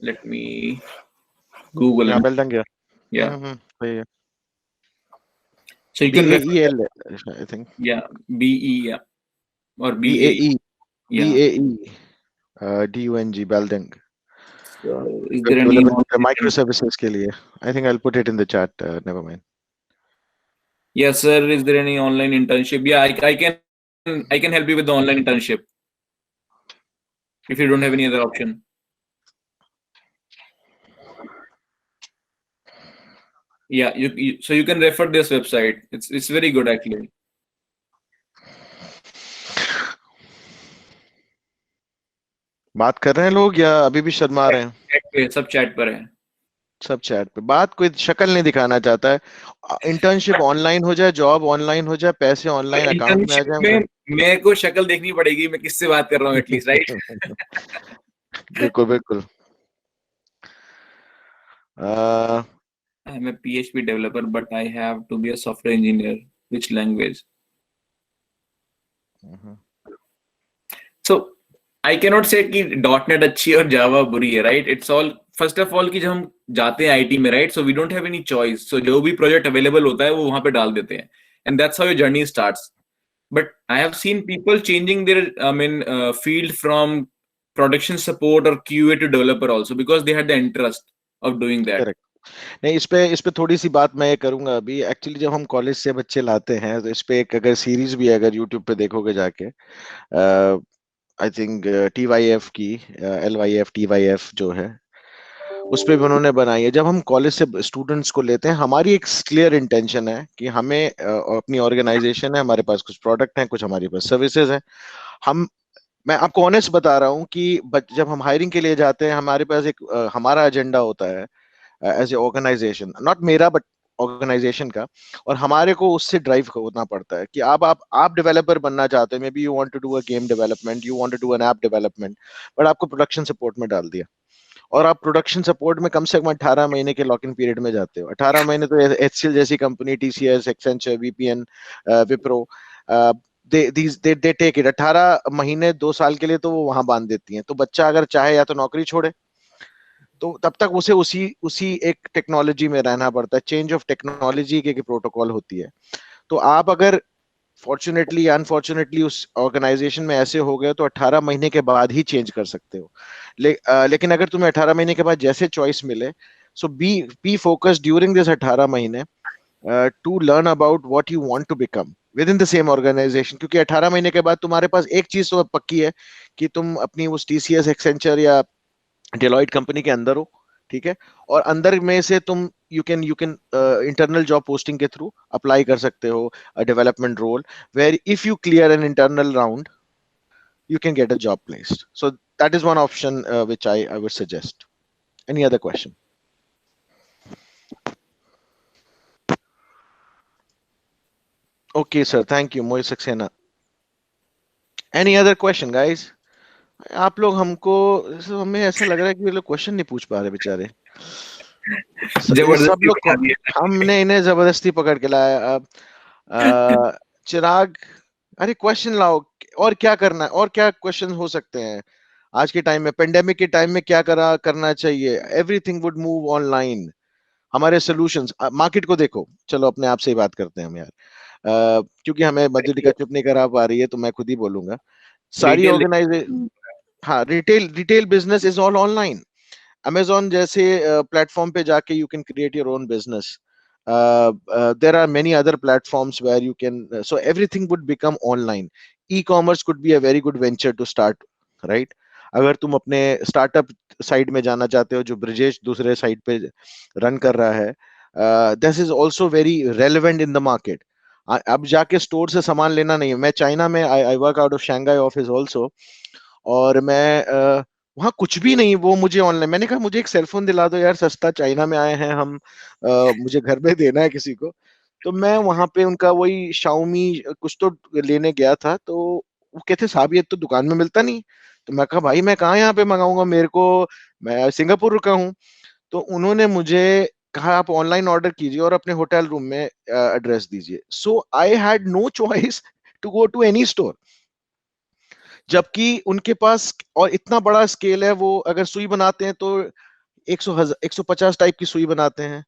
Let me Google it. Baldung, yeah. Yeah. Yeah. So you can BAEL, I think. Yeah, BE, yeah. Or BAE. Yeah. BAE. DUNG, Baldung. So is there any microservices के लिए? I think I'll put it in the chat. Never mind. Yes, sir. Is there any online internship? Yeah, I can help you with the online internship if you don't have any other option. Yeah, so you can refer this website. It's very good actually. बात कर रहे हैं लोग या अभी भी शर्मा रहे हैं? सब चैट पर है. सब चैट पे. बात कोई शक्ल नहीं दिखाना चाहता है. इंटर्नशिप ऑनलाइन हो जाए, जॉब ऑनलाइन हो जाए, पैसे ऑनलाइन अकाउंट में आ जाए. मेरे को शक्ल देखनी पड़ेगी, मैं किससे बात कर रहा हूँ एटलीस्ट, राइट? बिल्कुल बिल्कुल. I'm a PHP developer, but I have to be a software engineer. Which language? So I cannot say कि .NET अच्छी और Java बुरी है, right? It's all first of all कि जब हम जाते हैं IT में, right? So we don't have any choice. So जो भी project available होता है वो वहाँ पे डाल देते हैं, and that's how your journey starts. But I have seen people changing their field from production support or QA to developer also because they had the interest of doing that. Correct. नहीं, इस पे थोड़ी सी बात मैं ये करूंगा अभी. Actually जब हम कॉलेज से बच्चे लाते हैं तो इस पे एक अगर सीरीज भी है, अगर यूट्यूब पे देखोगे जाके, आई थिंक TYF की LYF TYF जो है उस पे भी उन्होंने बनाई है. जब हम कॉलेज से स्टूडेंट्स को लेते हैं, हमारी एक क्लियर इंटेंशन है कि हमें अपनी ऑर्गेनाइजेशन है, हमारे पास कुछ प्रोडक्ट हैं, कुछ हमारे पास सर्विसेज हैं. मैं आपको ऑनेस्ट बता रहा हूँ कि जब हम हायरिंग के लिए जाते हैं, हमारे पास एक हमारा एजेंडा होता है एज ए ऑर्गेनाइजेशन, नॉट मेरा बट ऑर्गेनाइजेशन का, और हमारे को उससे ड्राइव होना पड़ता है कि आप डेवलपर बनना चाहते हैं. Maybe you want to do a game development, you want to do an app development, but आपको प्रोडक्शन सपोर्ट में डाल दिया और आप प्रोडक्शन सपोर्ट में कम से कम 18 महीने के लॉक इन पीरियड में जाते हो. 18 महीने तो HCL जैसी company, TCS, Accenture, VPN, Wipro, they take it. 18 महीने 2 साल के लिए तो वो वहां बांध देती हैं. तो बच्चा अगर चाहे या तो नौकरी छोड़े, तो तब तक उसे उसी एक टेक्नोलॉजी में रहना पड़ता है. चेंज ऑफ टेक्नोलॉजी के प्रोटोकॉल होती है. तो आप अगर फॉर्चुनेटली या अनफॉर्चुनेटली उस ऑर्गेनाइजेशन में ऐसे हो गए तो 18 महीने के बाद ही चेंज कर सकते हो. लेकिन अगर तुम्हें 18 महीने के बाद जैसे चॉइस मिले, so be focused during this 18 महीने to learn about what you want to become within the same organisation. क्योंकि 18 महीने के बाद तुम्हारे पास एक चीज तो पक्की है कि तुम अपनी उस TCS, Accenture या डेलॉयट कंपनी के अंदर हो, ठीक है, और अंदर में से तुम you can internal job posting के थ्रू अप्लाई कर सकते हो a development role, where if you clear an internal round you can get a job placed. So that is one option which I would suggest. Any other question? Okay, sir. Thank you, Mohit Saxena. Any other question, guys? आप लोग हमको, हमें ऐसा लग रहा है कि ये लोग क्वेश्चन नहीं पूछ पा रहे बेचारे। सब जबरदस्ती लोग बना दिया। हमने इन्हें जबरदस्ती पकड़ के लाया। चिराग, अरे क्वेश्चन लाओ, और क्या करना है, और क्या क्वेश्चन हो सकते हैं आज के टाइम में, पेंडेमिक के टाइम में क्या करना चाहिए? Everything would move online. हमारे सॉल्यूशंस, मार्केट को देखो, चलो अपने आप से ही बात करते हैं हम यार, क्योंकि हमें मधुलिका चुप नहीं करा पा रही है तो मैं खुद ही बोलूंगा। सारी Retail- ऑर्गेनाइजेशन, हाँ, retail business is all online. Amazon जैसे प्लेटफॉर्म पे जाके you can create your own business. There are many other platforms where you can, so everything would become online. E-commerce could be a very good venture to start, right? अगर तुम अपने startup side में जाना चाहते हो, जो ब्रिजेश दूसरे side पे रन कर रहा है, this is also very relevant in the market. अब जाके स्टोर से सामान लेना नहीं है। मैं चाइना में, I work out of Shanghai office also, और मैं वहाँ कुछ भी नहीं, वो मुझे ऑनलाइन, मैंने कहा मुझे एक सेलफोन दिला दो यार सस्ता, चाइना में आए हैं हम, मुझे घर में देना है किसी को। तो मैं वहां पे उनका वही शाओमी कुछ तो लेने गया था, तो वो कहते साहब ये तो दुकान में मिलता नहीं। तो मैं कहा भाई मैं कहाँ यहाँ पे मंगाऊंगा, मेरे को, मैं सिंगापुर रुका हूँ। तो उन्होंने मुझे कहा आप ऑनलाइन ऑर्डर कीजिए और अपने होटल रूम में एड्रेस दीजिए। So I had no choice to go to any store, जबकि उनके पास और इतना बड़ा स्केल है। वो अगर सुई बनाते हैं तो 150 टाइप की सुई बनाते हैं,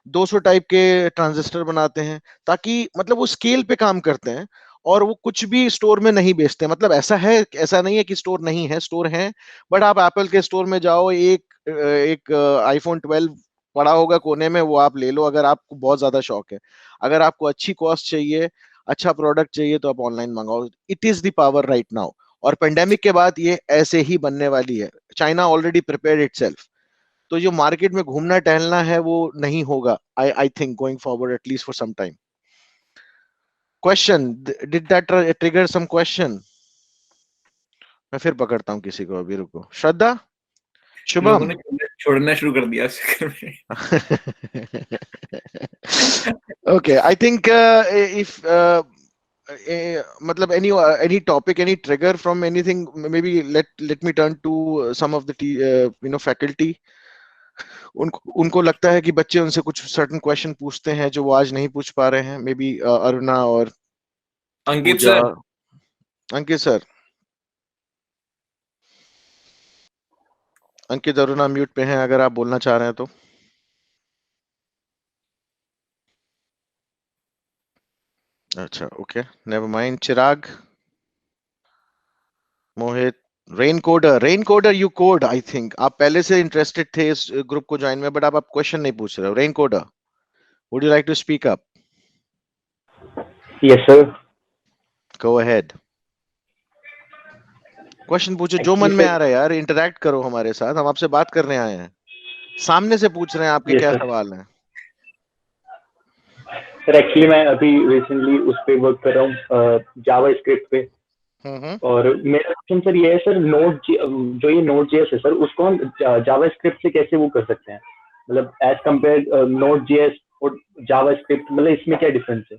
200 टाइप के ट्रांजिस्टर बनाते हैं, ताकि मतलब वो स्केल पे काम करते हैं, और वो कुछ भी स्टोर में नहीं बेचते। मतलब ऐसा है, ऐसा नहीं है कि स्टोर नहीं है, स्टोर है, बट आप एप्पल के स्टोर में जाओ, एक आईफोन 12 पड़ा होगा कोने में, वो आप ले लो अगर आपको बहुत ज्यादा शौक है। अगर आपको अच्छी कॉस्ट चाहिए, अच्छा प्रोडक्ट चाहिए, तो आप ऑनलाइन मंगाओ। It is the power right now, और पेंडेमिक के बाद ये ऐसे ही बनने वाली है। चाइना ऑलरेडी प्रिपेयर्ड इटसेल्फ, तो जो मार्केट में घूमना टहलना है वो नहीं होगा, I think going forward at least for some time. Question, did that trigger some question? मैं फिर पकड़ता हूँ किसी को, अभी रुको। श्रद्धा, लोगों शुभम, ने छोड़ना शुरू कर दिया इस चक्कर में। okay, I think if मतलब any topic, any trigger from anything, maybe let me turn to some of the faculty. उनको लगता है कि बच्चे उनसे कुछ सर्टेन क्वेश्चन पूछते हैं जो वो आज नहीं पूछ पा रहे हैं। मे बी अरुणा और अंकित पूजा। सर, अंकित सर, अंकित, अरुणा म्यूट पे हैं, अगर आप बोलना चाह रहे हैं तो। अच्छा, okay, never mind. Chirag, Mohit, rain coder you code, I think आप पहले से इंटरेस्टेड थे इस ग्रुप को ज्वाइन में, बट आप क्वेश्चन नहीं पूछ रहे हो। Rain coder, would you like to speak up? Yes, sir. Go ahead, question पूछो जो मन में आ रहा है यार, इंटरेक्ट करो हमारे साथ, हम आपसे बात करने आए हैं, सामने से पूछ रहे हैं आपके Yes, क्या sir. सवाल हैं। सर एक्चुअली मैं अभी रिसेंटली उस पे वर्क कर रहा हूँ, जावा स्क्रिप्ट पे। और मेरा क्वेश्चन सर ये है सर, जो ये नोड जेएस है सर, उसको हम जावा स्क्रिप्ट से कैसे वो कर सकते हैं? मतलब एज कम्पेयर नोड जेएस और जावा स्क्रिप्ट, मतलब इसमें क्या डिफरेंस है?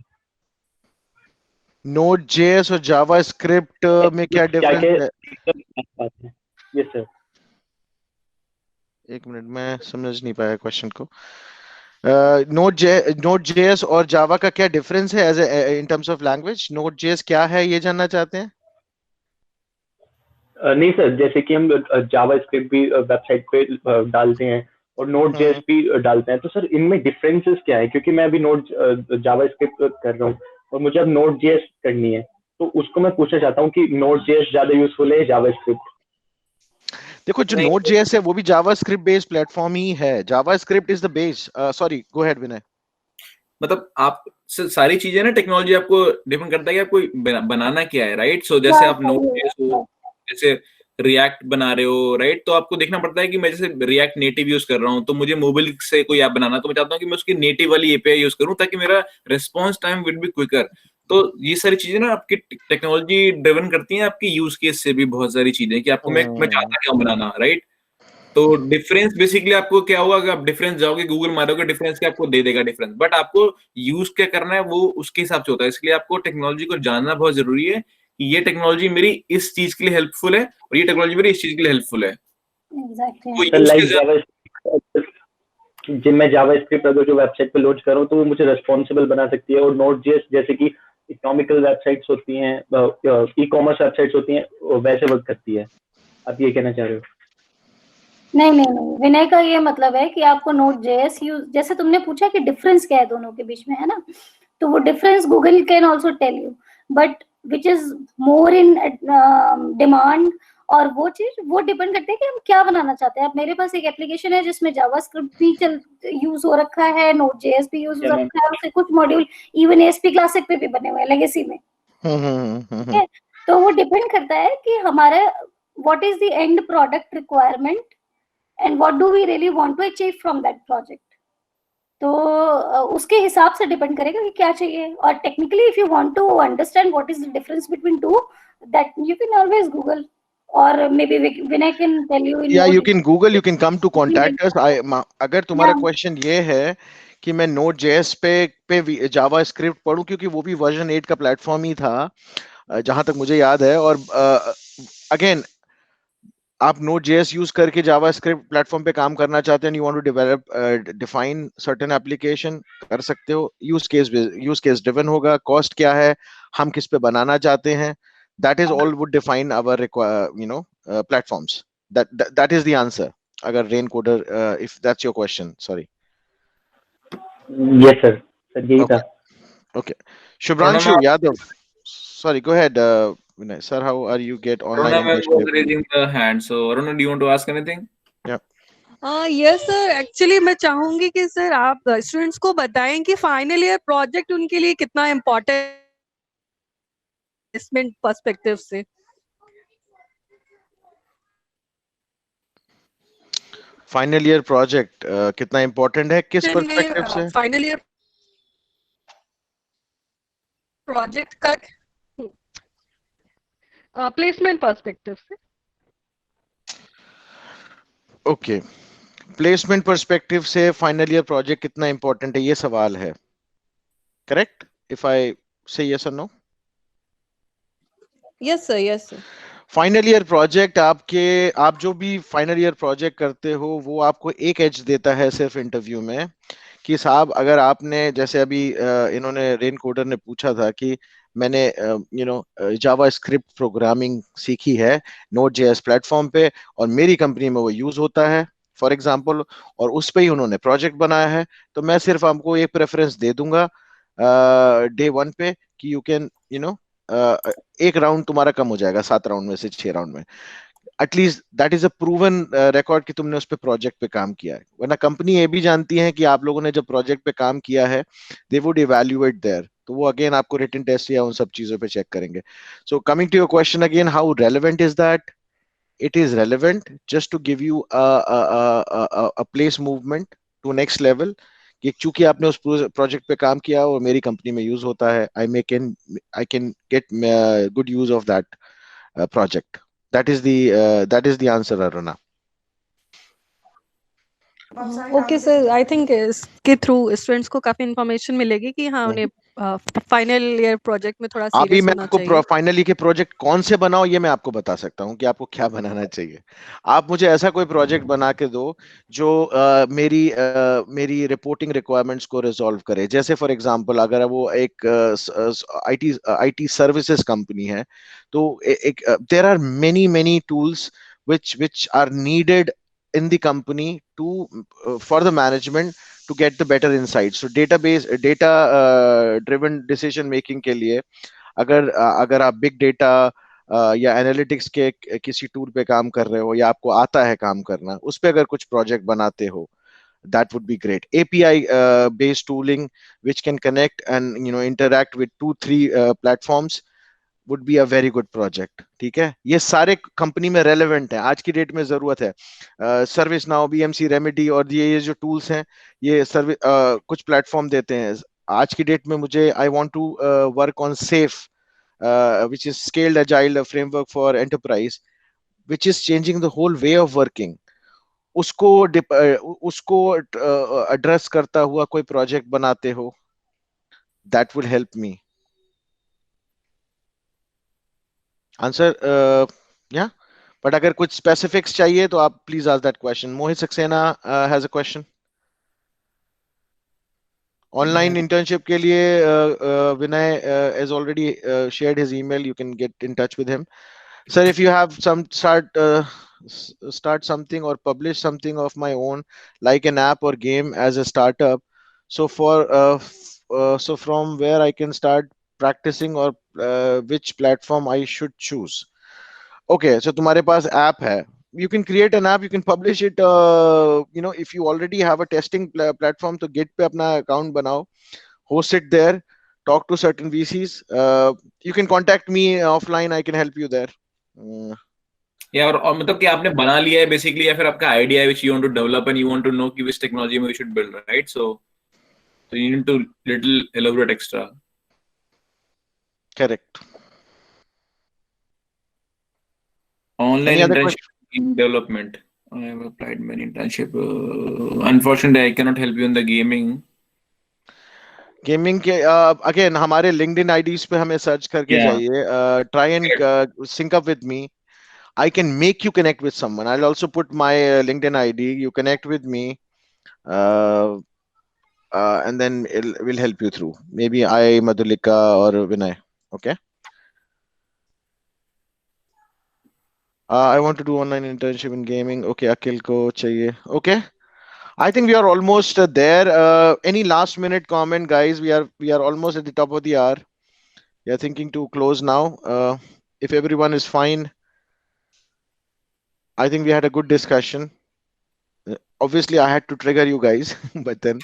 नोड जेएस और जावा स्क्रिप्ट में क्या डिफरेंस है? Yes sir. एक मिनट, मैं समझ नहीं पाया क्वेश्चन को। नोड जेएस और जावा का क्या डिफरेंस है as in terms of language? Node JS क्या है ये जानना चाहते हैं? नहीं सर, जैसे कि हम जावा स्क्रिप्ट भी वेबसाइट पे डालते हैं और नोड जेएस भी डालते हैं, तो सर इनमें डिफरेंसेस क्या है? क्योंकि मैं अभी जावा स्क्रिप्ट कर रहा हूँ और मुझे अब नोड जेएस करनी है, तो उसको मैं पूछना चाहता हूँ कि नोड जेएस ज्यादा यूजफुल है जावा स्क्रिप्ट? देखो, जो नोड जेएस है वो भी जावा स्क्रिप्ट बेस्ड प्लेटफॉर्म ही है। JavaScript is the base. Sorry, go ahead Vinay. मतलब आप सारी चीजें ना, टेक्नोलॉजी आपको डिपेंड करता है कि आपको बनाना क्या है, राइट? सो जैसे आप नोड, जैसे रिएक्ट बना रहे हो, राइट, तो आपको देखना पड़ता है कि मैं जैसे रिएक्ट नेटिव यूज कर रहा हूँ, तो मुझे मोबाइल से कोई ऐप बनाना, तो मैं चाहता हूँ कि मैं उसकी नेटिव वाली एपीआई यूज करूँ ताकि मेरा response time will be quicker. तो ये सारी चीजें ना आपकी टेक्नोलॉजी ड्रिवन करती हैं, आपकी यूज केस से भी बहुत सारी चीजें कि आपको मैं चाहता क्या हूँ बनाना, राइट। तो डिफरेंस बेसिकली आपको क्या होगा, अगर आप डिफरेंस जाओगे गूगल मारोगे डिफरेंस क्या आपको दे देगा डिफरेंस, बट आपको यूज क्या करना है वो उसके हिसाब से होता है। इसलिए आपको टेक्नोलॉजी को जानना बहुत जरूरी है कि ये टेक्नोलॉजी मेरी इस चीज के लिए हेल्पफुल है और ये टेक्नोलॉजी मेरी इस चीज के लिए हेल्पफुल है। एग्जैक्टली। तो सर use लाइक के जावा, जब मैं जावास्क्रिप्ट अगर जो वेबसाइट पे लोड करूँ तो वो मुझे रेस्पॉन्सिबल बना सकती है, और नोट जेएस जैसे कि इकोनॉमिकल वेबसाइट्स होती हैं, ई कॉमर्स वेबसाइट्स होती हैं, वैसे वर्क करती है। आप ये कहना चाह रहे हो? नहीं नहीं नहीं, विनय का ये मतलब है कि आपको नोट जेएस यूज, जैसे तुमने पूछा कि डिफरेंस क्या है दोनों के बीच में, है ना, तो वो difference Google can also tell you, but which is more in demand, और वो चीज वो डिपेंड करते हैं कि हम क्या बनाना चाहते हैं। अब मेरे पास एक एप्लीकेशन है जिसमें जावास्क्रिप्ट भी यूज हो रखा है, नोट जेएस भी यूज हो रखा है, उससे कुछ मॉड्यूल इवन एएसपी क्लासिक पे भी बने हुए हैं लेगेसी में। ठीक है, तो वो डिपेंड करता है कि हमारा what is the end product requirement and what do we really want to achieve from that project. तो उसके हिसाब से डिपेंड करेगा कि क्या चाहिए। और technically if you want to understand what is the difference between two, that you can always Google, और maybe Vinay can tell you in या you can Google, you can come to contact us. अगर तुम्हारा question ये है कि मैं note JS पे जावा script पढ़ूं, क्योंकि वो भी वर्जन 8 का प्लेटफॉर्म ही था जहां तक मुझे याद है, और अगेन आप नोट जेएस यूज करके जावा स्क्रिप्ट प्लेटफॉर्म पे काम करना चाहते हैं, you want to develop define certain application, कर सकते हो। यूज केस ड्रिवन होगा, कॉस्ट क्या है, हम किस पे बनाना चाहते हैं, that is all would define our platforms. That is the answer. अगर rain coder, if that's your question, sorry. Yes sir, sir यही था। Okay. Shubhranshu Yadav, sorry, go ahead, Vinay. Sir, how are you get online Aruna English? was raising the hand, so Aruna, do you want to ask anything? Yes sir, actually मैं चाहूंगी कि sir आप students को बताएं कि final year project उनके लिए कितना इम्पोर्टेंट प्लेसमेंट पर्सपेक्टिव से। फाइनल ईयर प्रोजेक्ट कितना इम्पोर्टेंट है, किस पर्सपेक्टिव से? फाइनल ईयर प्रोजेक्ट का प्लेसमेंट पर्सपेक्टिव से। ओके, प्लेसमेंट पर्सपेक्टिव से फाइनल ईयर प्रोजेक्ट कितना इम्पोर्टेंट है, ये सवाल है, correct? If I say yes और no? Yes sir, yes sir. Final year project आप जो भी फाइनल ईयर प्रोजेक्ट करते हो वो आपको एक एज देता है सिर्फ इंटरव्यू में, कि साहब अगर आपने, जैसे अभी इन्होंने रेन कोडर ने पूछा था कि मैंने जावा स्क्रिप्ट प्रोग्रामिंग सीखी है नोट जेएस प्लेटफॉर्म पे और मेरी कंपनी में वो यूज होता है फॉर एग्जांपल, और उस पे ही उन्होंने प्रोजेक्ट बनाया है, तो मैं सिर्फ आपको एक प्रेफरेंस दे दूंगा डे 1 पे कि यू कैन एक राउंड तुम्हारा कम हो जाएगा 7 राउंड में से 6 राउंड में, at least that is a proven record कि तुमने उस पे प्रोजेक्ट पे काम किया है। वरना कंपनी ये भी जानती है कि आप लोगों ने जब प्रोजेक्ट पे काम किया है, दे वुड इवैल्यूएट देयर, तो वो अगेन आपको रिटन टेस्ट या उन सब चीजों पे चेक करेंगे। So coming to your question again, how relevant is that? It is relevant just to give you a place movement to next level, कि चूंकि आपने उस प्रोजेक्ट पे काम किया और मेरी कंपनी में यूज होता है, I can get good use of that project. That is the answer, Aruna. Okay sir, I think इसके थ्रू स्टूडेंट्स को काफी इंफॉर्मेशन मिलेगी कि हाँ उन्हें फाइनल ईयर प्रोजेक्ट में थोड़ा अभी सीरियस मैं होना आपको चाहिए। फाइनली के प्रोजेक्ट कौन से बनाओ ये मैं आपको बता सकता हूँ कि आपको क्या बनाना चाहिए। आप मुझे ऐसा कोई प्रोजेक्ट बना के दो जो मेरी रिपोर्टिंग रिक्वायरमेंट्स को रिजॉल्व करे। जैसे फॉर एग्जांपल अगर वो एक आईटी सर्विसेज कंपनी है, तो there are many tools which are needed in the company for the management to get the better insights. So data driven decision making के लिए अगर आप बिग डेटा या एनालिटिक्स के किसी टूल पे काम कर रहे हो या आपको आता है काम करना, उस पे अगर कुछ प्रोजेक्ट बनाते हो, that would be great. API based tooling which can connect and interact with 2-3 platforms, would be a very good project. ठीक है, ये सारे कंपनी में रेलेवेंट है, आज की डेट में जरूरत है. सर्विस नाउ, BMC, रेमेडी और ये जो टूल्स हैं, ये सर्विस कुछ प्लेटफॉर्म देते हैं. आज की डेट में मुझे I want to work on SAFe, which is scaled agile framework for enterprise, which is changing the whole way of working. उसको एड्रेस करता हुआ कोई प्रोजेक्ट बनाते हो, that will help me. Answer या बट अगर कुछ स्पेसिफिक्स चाहिए तो आप please ask that question. Mohit Saxena has a question. Online internship के लिए विनय has already shared his email. You can get in touch with him. Sir, if you have some start something or publish something of my own, like an app or game as a startup, so so from where I can start practicing, or which platform I should choose. Okay, so तुम्हारे पास app है. You can create an app, you can publish it. If you already have a testing platform, तो Git पे अपना account बनाओ, host it there, talk to certain VCs. You can contact me offline, I can help you there. या और मतलब कि आपने बना लिया है बेसिकली, या फिर आपका आइडिया है which you want to develop and you want to know कि which technology में we should build, right? So you need to little elaborate extra. Correct. Online Any other internship in development. I have applied many internship. Unfortunately, I cannot help you in the gaming. Gaming के again हमारे LinkedIn IDs पे हमें search करके Yeah. जाइए. Try and sync up with me. I can make you connect with someone. I'll also put my LinkedIn ID. You connect with me, and then we'll help you through. Maybe I, Madhulika, or Vinay. Okay. I want to do online internship in gaming. Okay, Akhil ko chahiye. Okay. I think we are almost there. Any last minute comment, guys? We are almost at the top of the hour. We are thinking to close now. If everyone is fine, I think we had a good discussion. Obviously, I had to trigger you guys, but then,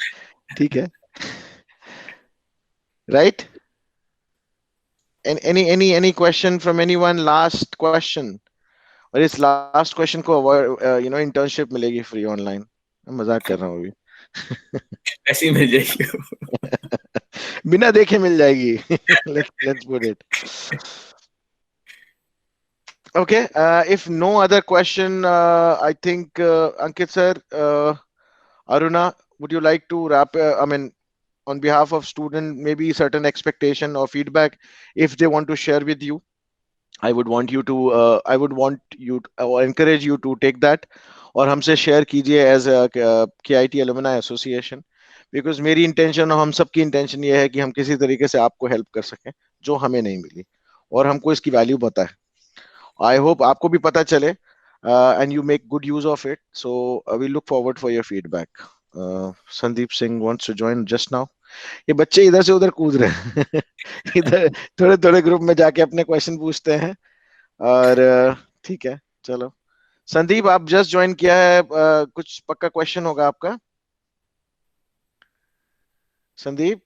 ठीक है, right? And any question from anyone? Last question. और इस last question को avoid, internship मिलेगी free online. मैं मजाक कर रहा हूँ अभी. ऐसी मिल जाएगी. बिना देखे मिल जाएगी. Let's put it. Okay, if no other question, I think Ankit sir, Aruna, would you like to wrap? On behalf of student, maybe certain expectation or feedback, if they want to share with you, I would want you to, or encourage you to take that, और हमसे share कीजिए as a KIT Alumni Association, because मेरी intention और हम सबकी intention ये है कि हम किसी तरीके से आपको help कर सकें जो हमें नहीं मिली, और हमको इसकी value पता है. I hope आपको भी पता चले, and you make good use of it. So we look forward for your feedback. Sandeep Singh wants to join just now. ये बच्चे इधर से उधर कूद रहे हैं. इधर थोड़े थोड़े ग्रुप में जाके अपने क्वेश्चन पूछते हैं, और ठीक है, चलो. संदीप, आप जस्ट ज्वाइन किया है, कुछ पक्का क्वेश्चन होगा आपका. Sandeep,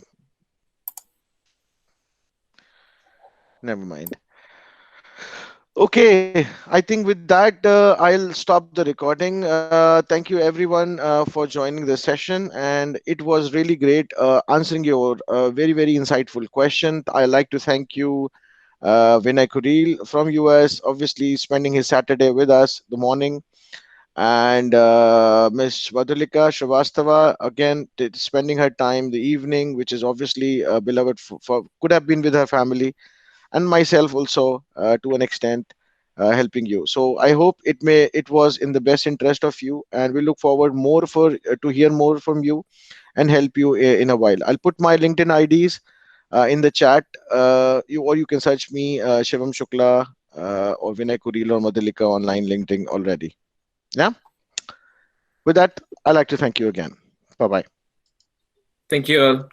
never mind. Okay, I think with that, I'll stop the recording. Thank you everyone for joining the session, and it was really great answering your very, very insightful question. I like to thank you, Vinay Kuril from US, obviously spending his Saturday with us, the morning, and Ms. Madhulika Shrivastava, again, spending her time the evening, which is obviously beloved could have been with her family, and myself also to an extent helping you. So I hope it was in the best interest of you, and we look forward more to hear more from you and help you in a while. I'll put my LinkedIn IDs in the chat, you can search me, Shivam Shukla, or Vinay Kuril or Madhulika online LinkedIn already. Yeah. With that, I'd like to thank you again. Bye-bye. Thank you all.